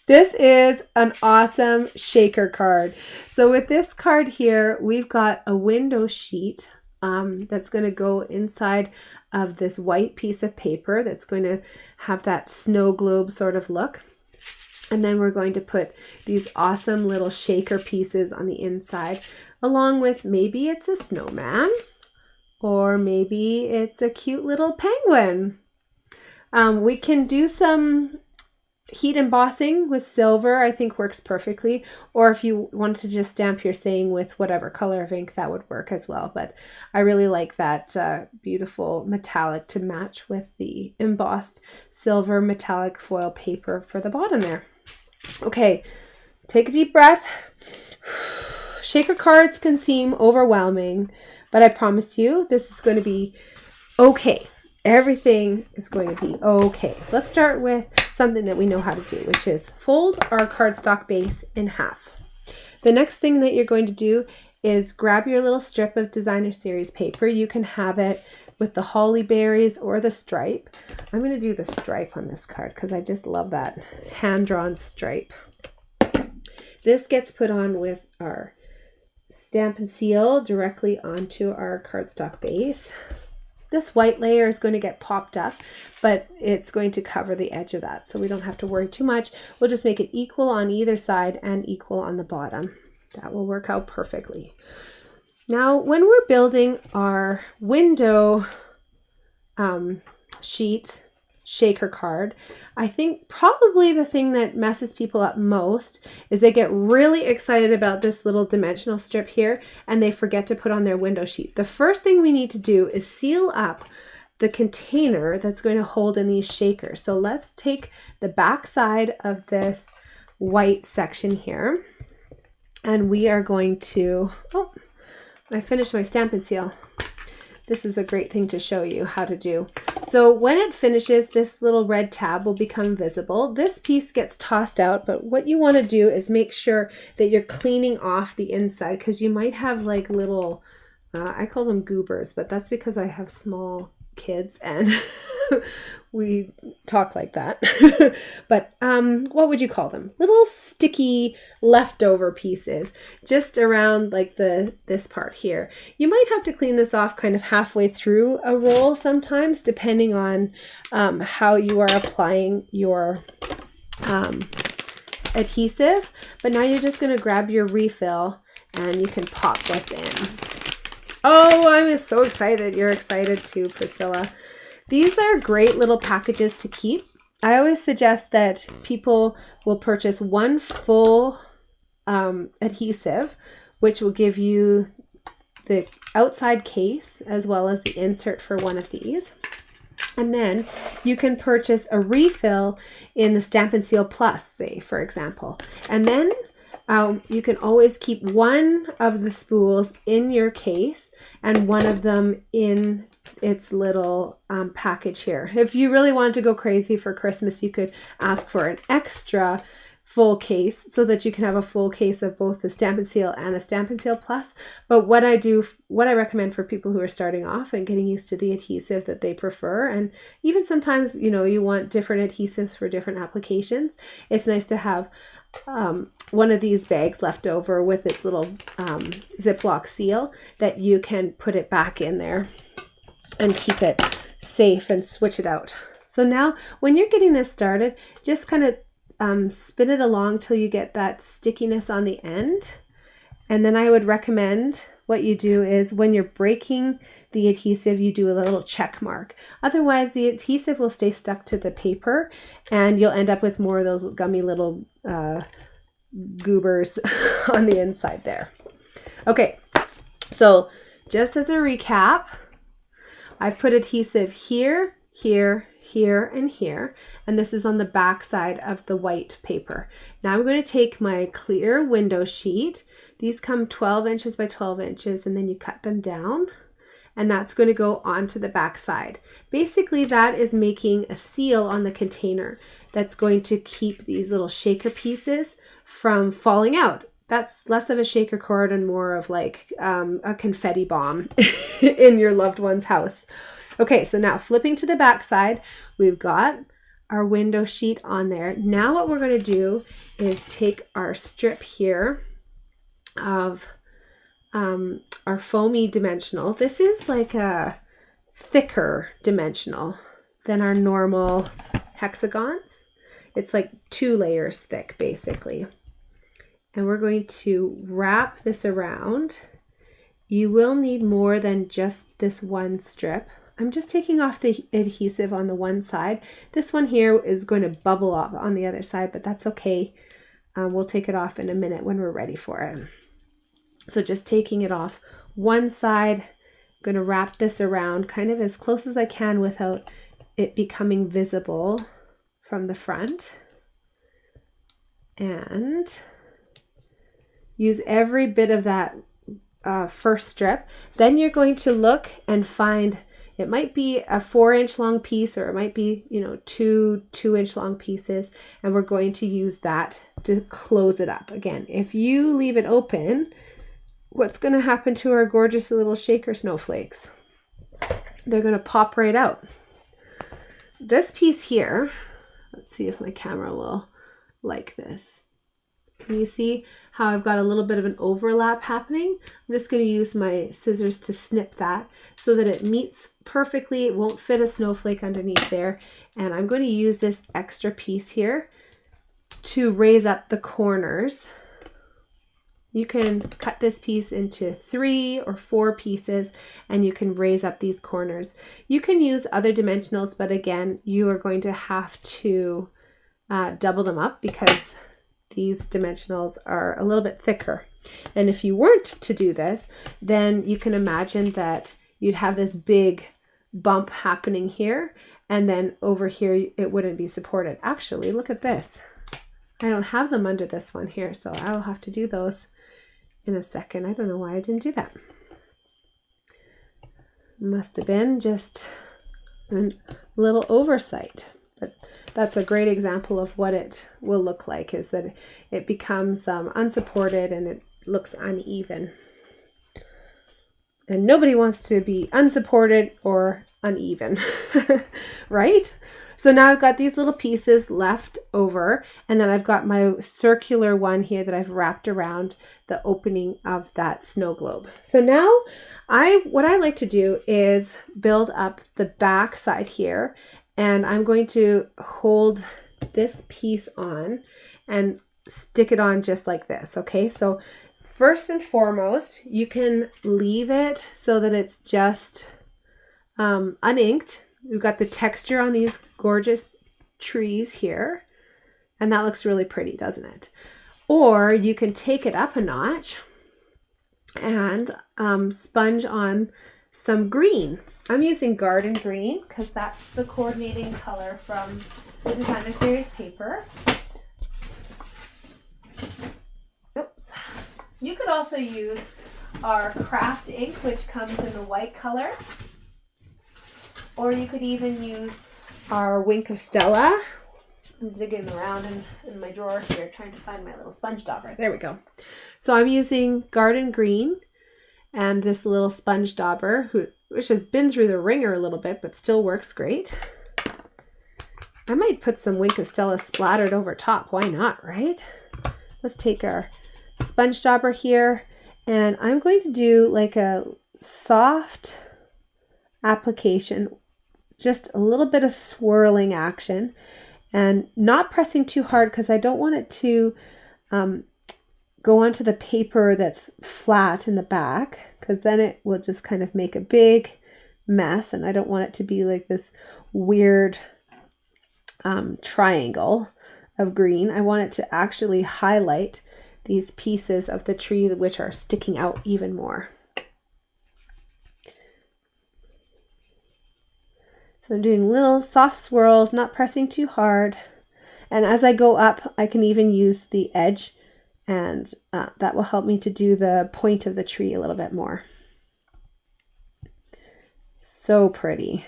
This is an awesome shaker card. So with this card here, we've got a window sheet that's going to go inside of this white piece of paper that's going to have that snow globe sort of look. And then we're going to put these awesome little shaker pieces on the inside, along with maybe it's a snowman, or maybe it's a cute little penguin. We can do some heat embossing with silver, I think works perfectly. Or if you want to just stamp your saying with whatever color of ink, that would work as well. But I really like that beautiful metallic to match with the embossed silver metallic foil paper for the bottom there. Okay, take a deep breath. Shaker cards can seem overwhelming, but I promise you this is going to be okay. Everything is going to be okay. Let's start with something that we know how to do, which is fold our cardstock base in half. The next thing that you're going to do is grab your little strip of designer series paper. You can have it with the holly berries or the stripe. I'm going to do the stripe on this card because I just love that hand-drawn stripe. This gets put on with our Stamp and Seal directly onto our cardstock base. This white layer is going to get popped up, but it's going to cover the edge of that, so we don't have to worry too much. We'll just make it equal on either side and equal on the bottom. That will work out perfectly. Now, when we're building our window sheet shaker card, I think probably the thing that messes people up most is they get really excited about this little dimensional strip here and they forget to put on their window sheet. The first thing we need to do is seal up the container that's going to hold in these shakers. So let's take the back side of this white section here, and we are going to, oh, I finished my Stamp and Seal. This is a great thing to show you how to do. So when it finishes, this little red tab will become visible. This piece gets tossed out, but what you want to do is make sure that you're cleaning off the inside, because you might have like little, I call them goobers, but that's because I have small kids and we talk like that. But what would you call them? Little sticky leftover pieces just around like this part here. You might have to clean this off kind of halfway through a roll sometimes, depending on how you are applying your adhesive. But now you're just going to grab your refill and you can pop this in. Oh, I'm so excited. You're excited too, Priscilla. These are great little packages to keep. I always suggest that people will purchase one full adhesive, which will give you the outside case as well as the insert for one of these. And then you can purchase a refill in the Stamp and Seal Plus, say, for example. And then you can always keep one of the spools in your case and one of them in its little package here. If you really wanted to go crazy for Christmas, you could ask for an extra full case so that you can have a full case of both the Stamp & Seal and a Stamp & Seal Plus. But what I recommend for people who are starting off and getting used to the adhesive that they prefer, and even sometimes, you know, you want different adhesives for different applications, it's nice to have one of these bags left over with its little Ziploc seal that you can put it back in there and keep it safe and switch it out. So now when you're getting this started, just kind of spin it along till you get that stickiness on the end. And then I would recommend what you do is when you're breaking the adhesive, you do a little check mark. Otherwise, the adhesive will stay stuck to the paper and you'll end up with more of those gummy little goobers on the inside there. Okay, so just as a recap, I've put adhesive here, here, here, and here, and this is on the back side of the white paper. Now I'm going to take my clear window sheet. These come 12 inches by 12 inches, and then you cut them down, and that's going to go onto the back side. Basically, that is making a seal on the container that's going to keep these little shaker pieces from falling out. That's less of a shaker cord and more of like a confetti bomb in your loved one's house. Okay, so now flipping to the back side, we've got our window sheet on there. Now what we're going to do is take our strip here of our foamy dimensional. This is like a thicker dimensional than our normal hexagons. It's like 2 layers thick basically. And we're going to wrap this around. You will need more than just this one strip. I'm just taking off the adhesive on the one side. This one here is going to bubble up on the other side, but that's okay. We'll take it off in a minute when we're ready for it. So just taking it off one side, I'm going to wrap this around kind of as close as I can without it becoming visible from the front. And use every bit of that first strip. Then you're going to look and find, it might be a 4-inch long piece, or it might be, you know, 2-inch long pieces, and we're going to use that to close it up. Again, if you leave it open, what's going to happen to our gorgeous little shaker snowflakes? They're going to pop right out. This piece here, let's see if my camera will like this. Can you see how I've got a little bit of an overlap happening? I'm just going to use my scissors to snip that so that it meets perfectly. It won't fit a snowflake underneath there. And I'm going to use this extra piece here to raise up the corners. You can cut this piece into 3 or 4 pieces and you can raise up these corners. You can use other dimensionals, but again, you are going to have to double them up because these dimensionals are a little bit thicker. And if you weren't to do this, then you can imagine that you'd have this big bump happening here, and then over here it wouldn't be supported. Actually, look at this. I don't have them under this one here, so I'll have to do those in a second. I don't know why I didn't do that. Must have been just a little oversight. But that's a great example of what it will look like, is that it becomes unsupported and it looks uneven. And nobody wants to be unsupported or uneven, right? So now I've got these little pieces left over, and then I've got my circular one here that I've wrapped around the opening of that snow globe. So now what I like to do is build up the back side here, and I'm going to hold this piece on and stick it on just like this, okay? So first and foremost, you can leave it so that it's just uninked. We've got the texture on these gorgeous trees here, and that looks really pretty, doesn't it? Or you can take it up a notch and sponge on some green. I'm using garden green because that's the coordinating color from the Designer Series paper. Oops. You could also use our craft ink, which comes in the white color. Or you could even use our Wink of Stella, I'm digging around in my drawer here, trying to find my little sponge dauber. There we go. So I'm using Garden Green and this little sponge dauber, which has been through the ringer a little bit, but still works great. I might put some 𝙬𝙧𝙚𝙚 splattered over top. Why not, right? Let's take our sponge dauber here, and I'm going to do like a soft application, just a little bit of swirling action, and not pressing too hard because I don't want it to go onto the paper that's flat in the back, because then it will just kind of make a big mess, and I don't want it to be like this weird triangle of green. I want it to actually highlight these pieces of the tree which are sticking out even more. So I'm doing little soft swirls, not pressing too hard. And as I go up, I can even use the edge, and that will help me to do the point of the tree a little bit more. So pretty.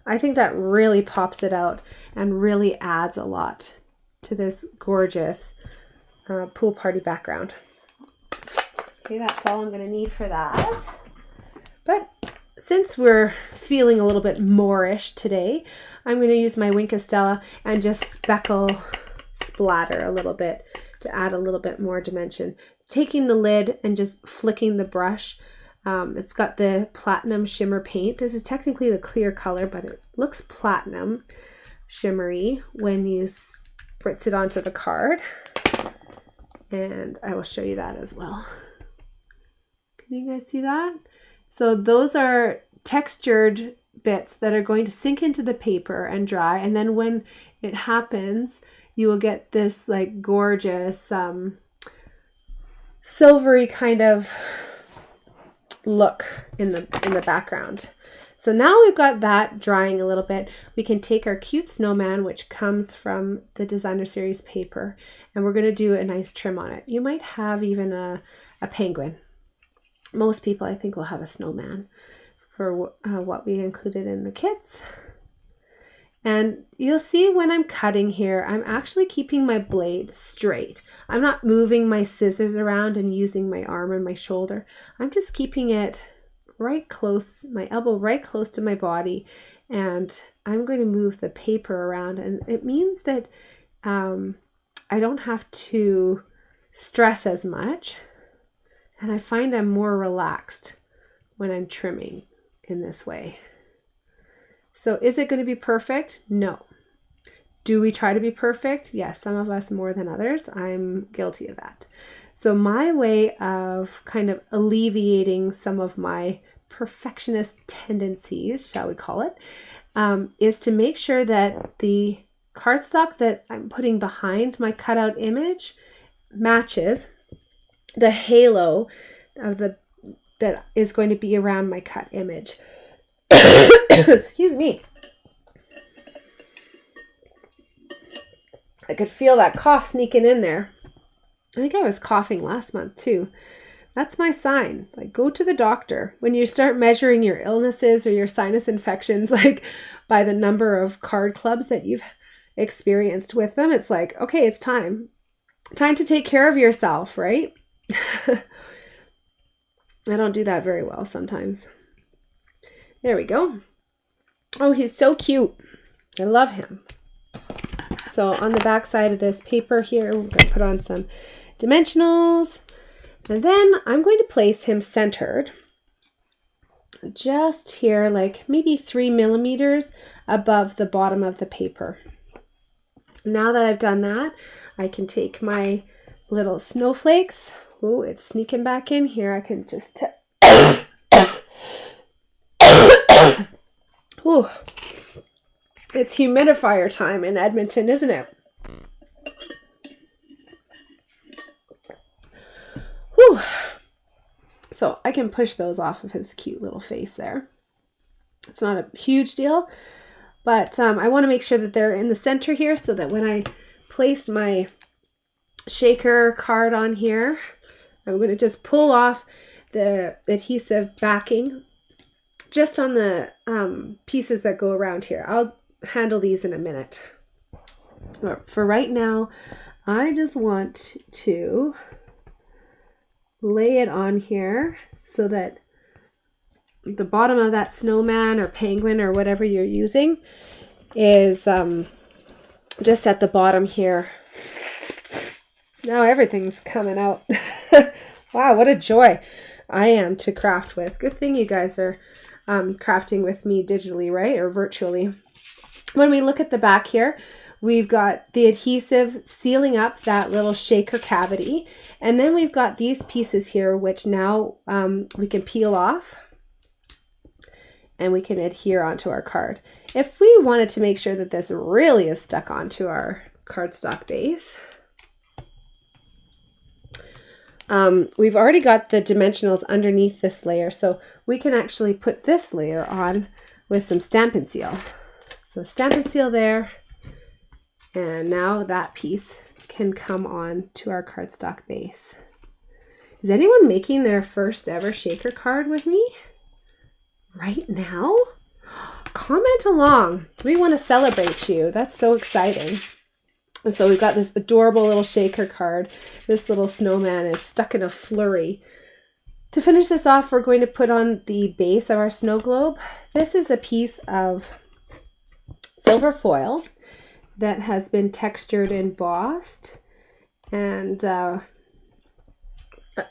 I think that really pops it out and really adds a lot to this gorgeous pool party background. Okay, that's all I'm going to need for that. But since we're feeling a little bit moreish today, I'm going to use my 𝙬𝙧𝙚𝙚 and just speckle splatter a little bit to add a little bit more dimension. Taking the lid and just flicking the brush. It's got the platinum shimmer paint. This is technically the clear color, but it looks platinum shimmery when you spritz it onto the card. And I will show you that as well. Can you guys see that? So those are textured bits that are going to sink into the paper and dry. And then when it happens, you will get this like gorgeous silvery kind of look in the background. So now we've got that drying a little bit. We can take our cute snowman, which comes from the designer series paper, and we're going to do a nice trim on it. You might have even a penguin. Most people, I think, will have a snowman for what we included in the kits. And you'll see when I'm cutting here, I'm actually keeping my blade straight. I'm not moving my scissors around and using my arm and my shoulder. I'm just keeping it right close, my elbow right close to my body. And I'm going to move the paper around. And it means that I don't have to stress as much. And I find I'm more relaxed when I'm trimming in this way. So is it going to be perfect? No. Do we try to be perfect? Yes, some of us more than others. I'm guilty of that. So my way of kind of alleviating some of my perfectionist tendencies, shall we call it, is to make sure that the cardstock that I'm putting behind my cutout image matches the halo of that is going to be around my cut image. Excuse me. I could feel that cough sneaking in there. I think I was coughing last month too. That's my sign. Like, go to the doctor. When you start measuring your illnesses or your sinus infections, like by the number of card clubs that you've experienced with them, it's like, okay, it's time. Time to take care of yourself, right? I don't do that very well sometimes. There we go. Oh, he's so cute. I love him. So on the back side of this paper here, we're going to put on some dimensionals. And then I'm going to place him centered just here, like maybe 3 millimeters above the bottom of the paper. Now that I've done that, I can take my little snowflakes. Oh, it's sneaking back in here. I can just... Ooh. It's humidifier time in Edmonton, isn't it? Whew. So I can push those off of his cute little face there. It's not a huge deal, but I want to make sure that they're in the center here so that when I place my shaker card on here, I'm going to just pull off the adhesive backing just on the pieces that go around here. I'll handle these in a minute. But for right now, I just want to lay it on here so that the bottom of that snowman or penguin or whatever you're using is just at the bottom here. Now everything's coming out. Wow, what a joy I am to craft with. Good thing you guys are crafting with me digitally, right? Or virtually. When we look at the back here, we've got the adhesive sealing up that little shaker cavity. And then we've got these pieces here, which now we can peel off and we can adhere onto our card. If we wanted to make sure that this really is stuck onto our cardstock base, we've already got the dimensionals underneath this layer, so we can actually put this layer on with some Stampin' Seal. So Stampin' Seal there, and now that piece can come on to our cardstock base. Is anyone making their first ever shaker card with me right now? Comment along. We want to celebrate you. That's so exciting. And so we've got this adorable little shaker card. This little snowman is stuck in a flurry. To finish this off, we're going to put on the base of our snow globe. This is a piece of silver foil that has been textured and embossed. And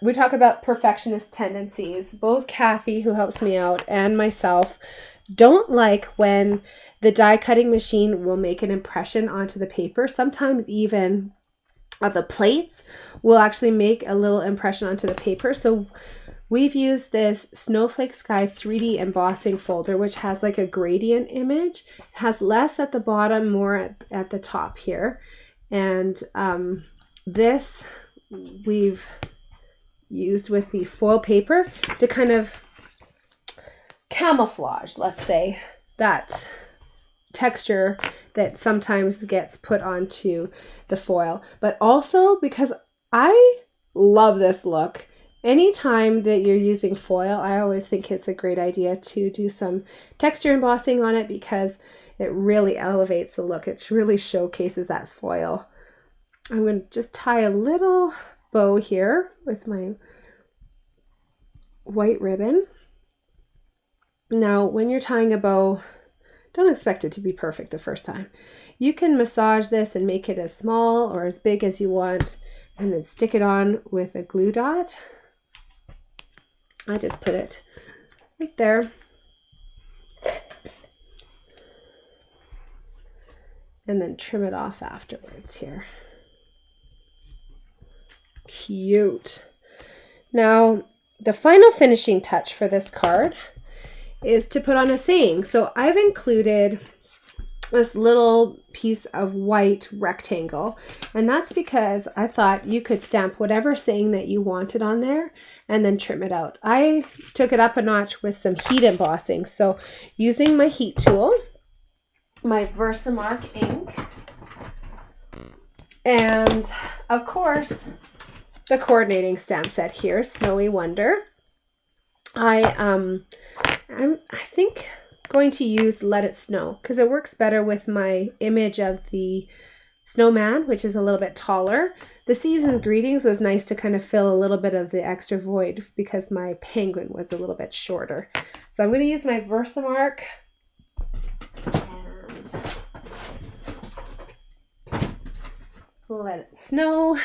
we talk about perfectionist tendencies. Both Kathy, who helps me out, and myself don't like when the die cutting machine will make an impression onto the paper. Sometimes even the plates will actually make a little impression onto the paper. So we've used this Snowflake Sky 3D embossing folder, which has like a gradient image. It has less at the bottom, more at the top here. And this we've used with the foil paper to kind of camouflage, let's say, that texture that sometimes gets put onto the foil. But also because I love this look. Anytime that you're using foil, I always think it's a great idea to do some texture embossing on it because it really elevates the look. It really showcases that foil. I'm going to just tie a little bow here with my white ribbon. Now, when you're tying a bow, don't expect it to be perfect the first time. You can massage this and make it as small or as big as you want, and then stick it on with a glue dot. I just put it right there. And then trim it off afterwards here. Cute. Now, the final finishing touch for this card is to put on a saying. So I've included this little piece of white rectangle, and that's because I thought you could stamp whatever saying that you wanted on there and then trim it out. I took it up a notch with some heat embossing. So using my heat tool, my Versamark ink, and of course the coordinating stamp set here, Snowy Wonder. I'm I think going to use Let It Snow because it works better with my image of the snowman, which is a little bit taller. The Seasoned Greetings was nice to kind of fill a little bit of the extra void because my penguin was a little bit shorter. So I'm going to use my Versamark and Let It Snow.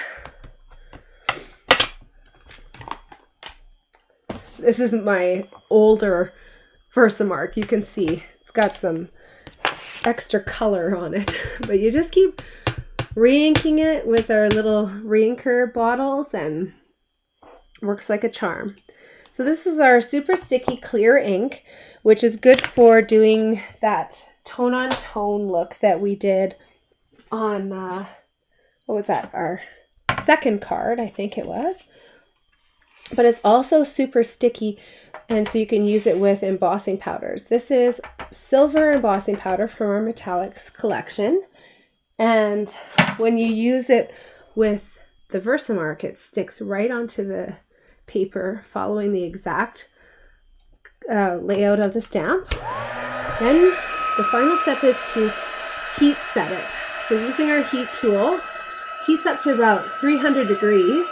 This is my older Versamark. You can see it's got some extra color on it, but you just keep re-inking it with our little re-inker bottles and works like a charm. So this is our super sticky clear ink, which is good for doing that tone-on-tone look that we did on, what was that, our second card, I think it was. But it's also super sticky, and so you can use it with embossing powders. This is silver embossing powder from our metallics collection, and when you use it with the Versamark, it sticks right onto the paper following the exact layout of the stamp. Then the final step is to heat set it. So using our heat tool, heats up to about 300 degrees.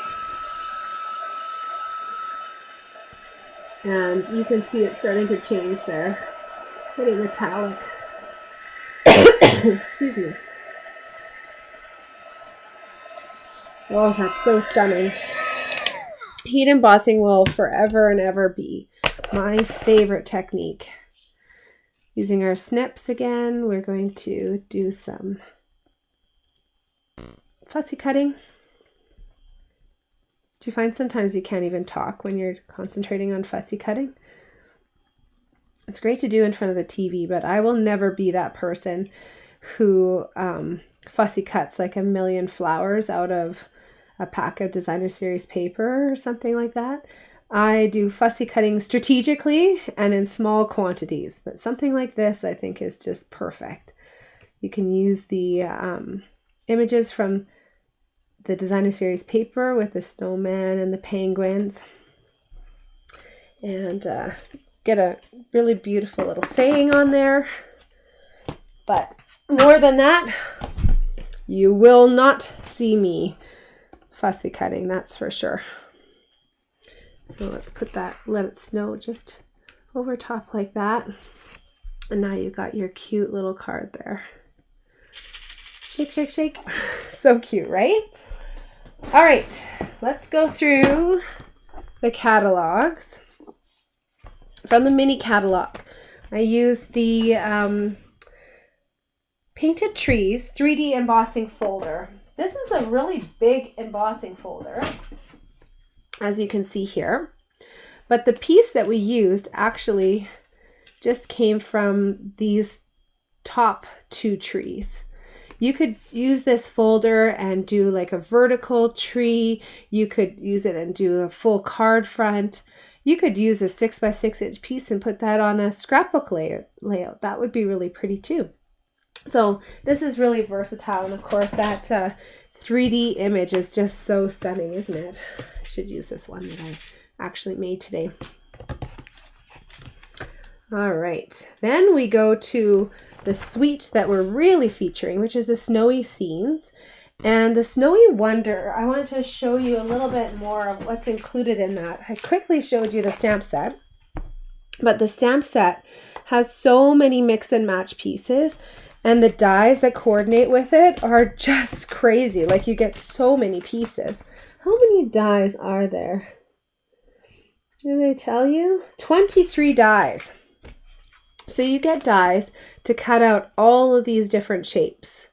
And you can see it starting to change there, getting metallic. Excuse me. Oh, that's so stunning. Heat embossing will forever and ever be my favorite technique. Using our snips again, we're going to do some fussy cutting. Do you find sometimes you can't even talk when you're concentrating on fussy cutting? It's great to do in front of the TV, but I will never be that person who fussy cuts like a million flowers out of a pack of designer series paper or something like that. I do fussy cutting strategically and in small quantities, but something like this I think is just perfect. You can use the images from the designer series paper with the snowman and the penguins and get a really beautiful little saying on there. But more than that, you will not see me fussy cutting, that's for sure. So let's put that, let it snow just over top like that. And now you've got your cute little card there. Shake, shake, shake. So cute, right? All right, let's go through the catalogs. From the mini catalog, I use the Painted Trees 3D embossing folder. This is a really big embossing folder, as you can see here. But the piece that we used actually just came from these top two trees. You could use this folder and do like a vertical tree. You could use it and do a full card front. You could use a 6 by 6 inch piece and put that on a scrapbook layout. That would be really pretty too. So this is really versatile. And of course that 3D image is just so stunning, isn't it? I should use this one that I actually made today. All right, then we go to the suite that we're really featuring, which is the Snowy Scenes. And the Snowy Wonder, I want to show you a little bit more of what's included in that. I quickly showed you the stamp set, but the stamp set has so many mix and match pieces, and the dies that coordinate with it are just crazy. Like, you get so many pieces. How many dies are there? Do they tell you? 23 dies. So you get dies to cut out all of these different shapes.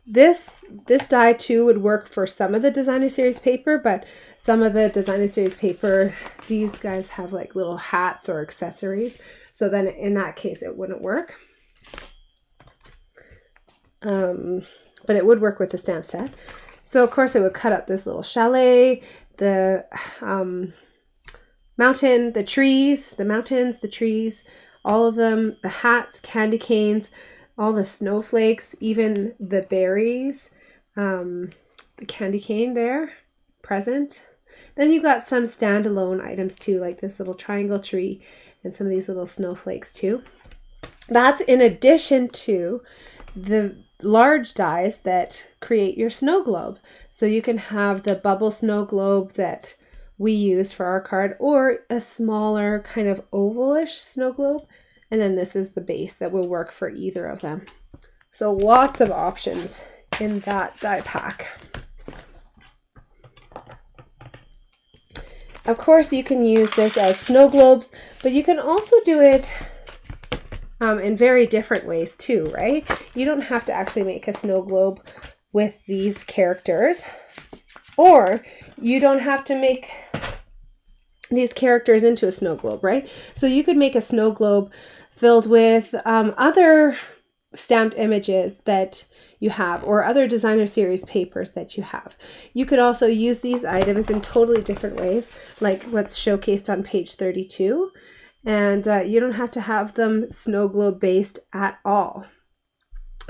This die too would work for some of the designer series paper, but some of the designer series paper, these guys have like little hats or accessories. So then in that case, it wouldn't work. But it would work with the stamp set. So of course it would cut up this little chalet, the mountain, the trees, the mountains, the trees, all of them, the hats, candy canes, all the snowflakes, even the berries, the candy cane there, present. Then you got some standalone items too, like this little triangle tree and some of these little snowflakes too. That's in addition to the large dies that create your snow globe. So you can have the bubble snow globe that we use for our card, or a smaller kind of ovalish snow globe. And then this is the base that will work for either of them. So lots of options in that die pack. Of course, you can use this as snow globes, but you can also do it in very different ways too, right? You don't have to actually make a snow globe with these characters, or you don't have to make these characters into a snow globe, right? So you could make a snow globe filled with other stamped images that you have, or other designer series papers that you have. You could also use these items in totally different ways, like what's showcased on page 32. And you don't have to have them snow globe based at all.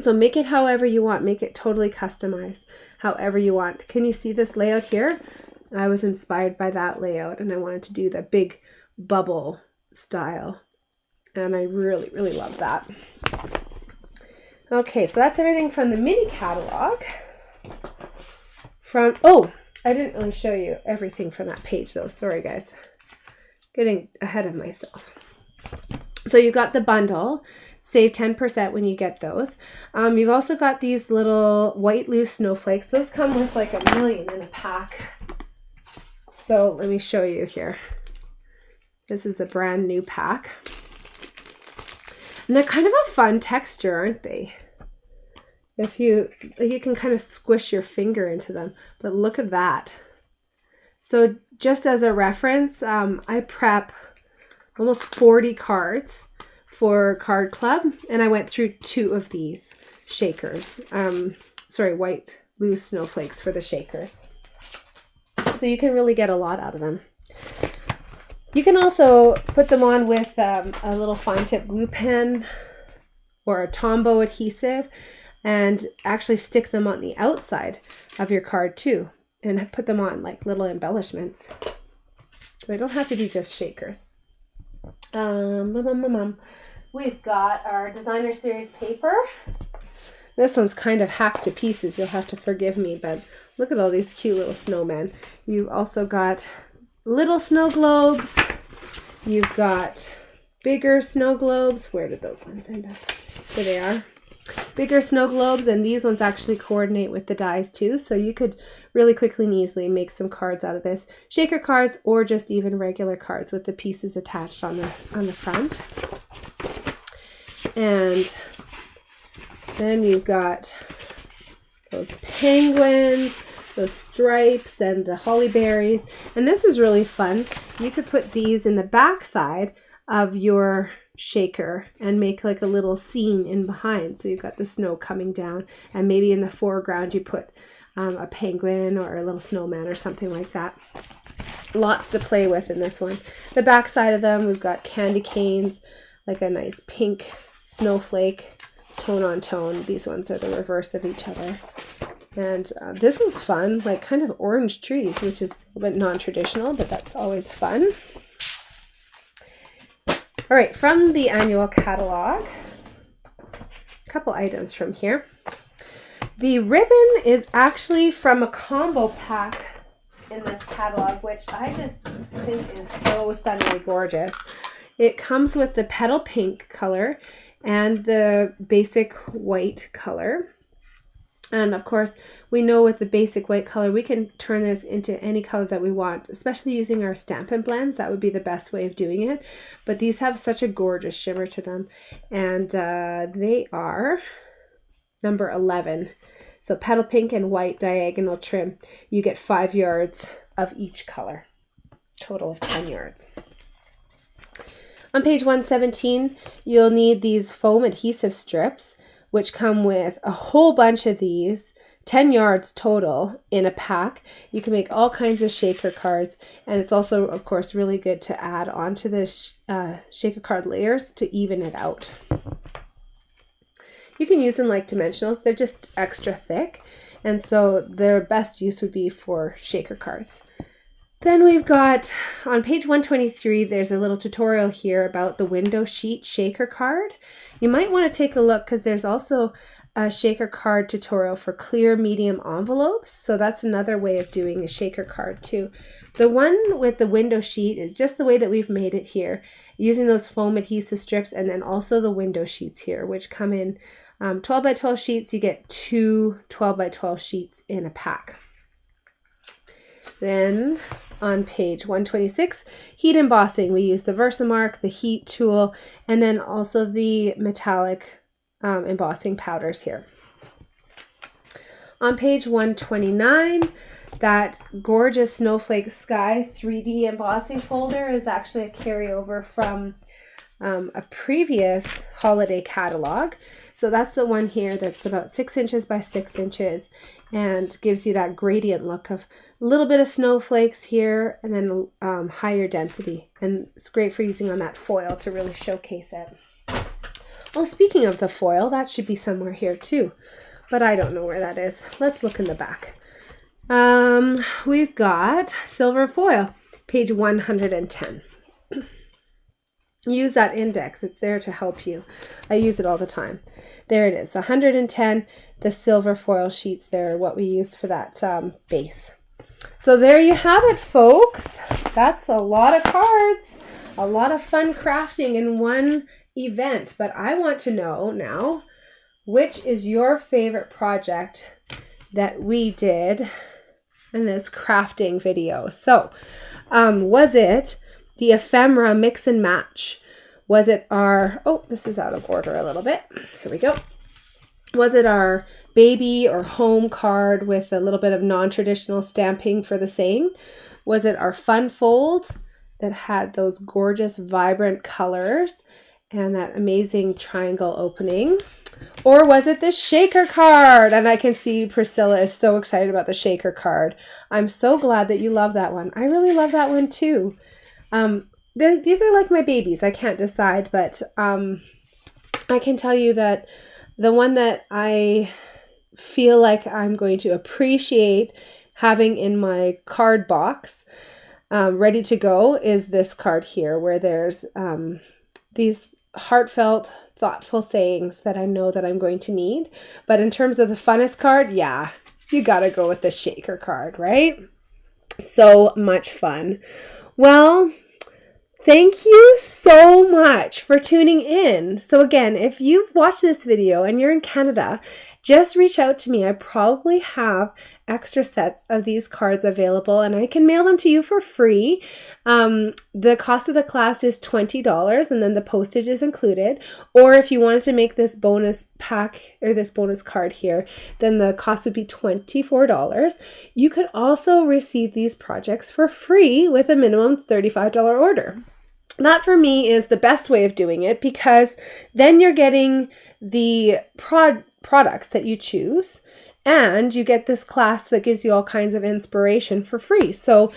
So make it however you want. Make it totally customized however you want. Can you see this layout here? I was inspired by that layout, and I wanted to do the big bubble style. And I really, really love that. Okay, so that's everything from the mini catalog. Oh, I didn't really show you everything from that page though. Sorry guys, getting ahead of myself. So you got the bundle, save 10% when you get those. You've also got these little white loose snowflakes. Those come with like 1 million in a pack. So let me show you here. This is a brand new pack. And they're kind of a fun texture, aren't they? If you can kind of squish your finger into them, but look at that. So just as a reference, I prep almost 40 cards for Card Club, and I went through 2 of these shakers. Sorry, white loose snowflakes for the shakers. So you can really get a lot out of them. You can also put them on with a little fine tip glue pen or a Tombow adhesive, and actually stick them on the outside of your card too, and put them on like little embellishments. So they don't have to be just shakers. We've got our designer series paper. This one's kind of hacked to pieces, you'll have to forgive me, but look at all these cute little snowmen. You've also got little snow globes. You've got bigger snow globes. Where did those ones end up? There they are. Bigger snow globes, and these ones actually coordinate with the dies too, so you could really quickly and easily make some cards out of this. Shaker cards or just even regular cards with the pieces attached on the front. And then you've got those penguins, those stripes, and the holly berries. And this is really fun. You could put these in the back side of your shaker and make like a little scene in behind. So you've got the snow coming down, and maybe in the foreground you put a penguin or a little snowman or something like that. Lots to play with in this one. The back side of them, we've got candy canes, like a nice pink snowflake, tone on tone. These ones are the reverse of each other. And this is fun, like kind of orange trees, which is a bit non-traditional, but that's always fun. All right, from the annual catalog, a couple items from here. The ribbon is actually from a combo pack in this catalog, which I just think is so stunningly gorgeous. It comes with the petal pink color and the basic white color. And of course, we know with the basic white color, we can turn this into any color that we want, especially using our Stampin' Blends. That would be the best way of doing it. But these have such a gorgeous shimmer to them. And they are number 11. So petal pink and white diagonal trim. You get 5 yards of each color, total of 10 yards. On page 117, you'll need these foam adhesive strips, which come with a whole bunch of these, 10 yards total in a pack. You can make all kinds of shaker cards, and it's also, of course, really good to add onto the shaker card layers to even it out. You can use them like dimensionals. They're just extra thick, and so their best use would be for shaker cards. Then we've got, on page 123, there's a little tutorial here about the window sheet shaker card. You might want to take a look because there's also a shaker card tutorial for clear medium envelopes. So that's another way of doing a shaker card too. The one with the window sheet is just the way that we've made it here, using those foam adhesive strips, and then also the window sheets here, which come in 12 by 12 sheets. You get 2 12 by 12 sheets in a pack. Then on page 126, heat embossing. We use the Versamark, the heat tool, and then also the metallic embossing powders here. On page 129, that gorgeous Snowflake Sky 3D embossing folder is actually a carryover from a previous holiday catalog. So that's the one here that's about 6 inches by 6 inches and gives you that gradient look of a little bit of snowflakes here and then higher density. And it's great for using on that foil to really showcase it. Oh, speaking of the foil, that should be somewhere here too, but I don't know where that is. Let's look in the back. We've got silver foil, page 110. use that index. It's there to help you. I use it all the time. There it is, 110. The silver foil sheets there are what we used for that base. So there you have it, folks. That's a lot of cards, a lot of fun crafting in one event. But I want to know now, which is your favorite project that we did in this crafting video? So was it the ephemera mix and match? Was it our, oh, this is out of order a little bit. Here we go. Was it our baby or home card with a little bit of non-traditional stamping for the saying? Was it our fun fold that had those gorgeous vibrant colors and that amazing triangle opening? Or was it the shaker card? And I can see Priscilla is so excited about the shaker card. I'm so glad that you love that one. I really love that one too. These are like my babies. I can't decide, but I can tell you that the one that I feel like I'm going to appreciate having in my card box ready to go is this card here, where there's these heartfelt, thoughtful sayings that I know that I'm going to need. But in terms of the funnest card, yeah, you gotta go with the shaker card, right? So much fun. Well, thank you so much for tuning in. So again, if you've watched this video and you're in Canada, just reach out to me. I probably have extra sets of these cards available and I can mail them to you for free. The cost of the class is $20 and then the postage is included. Or if you wanted to make this bonus pack or this bonus card here, then the cost would be $24. You could also receive these projects for free with a minimum $35 order. That for me is the best way of doing it, because then you're getting the products that you choose and you get this class that gives you all kinds of inspiration for free. So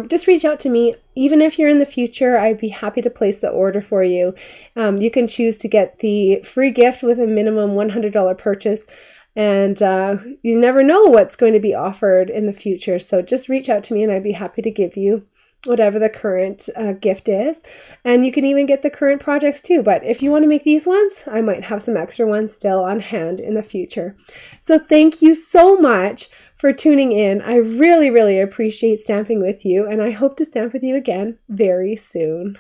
just reach out to me. Even if you're in the future, I'd be happy to place the order for you. You can choose to get the free gift with a minimum $100 purchase. And you never know what's going to be offered in the future. So just reach out to me and I'd be happy to give you whatever the current gift is. And you can even get the current projects too. But if you want to make these ones, I might have some extra ones still on hand in the future. So thank you so much for tuning in. I really, really appreciate stamping with you, and I hope to stamp with you again very soon.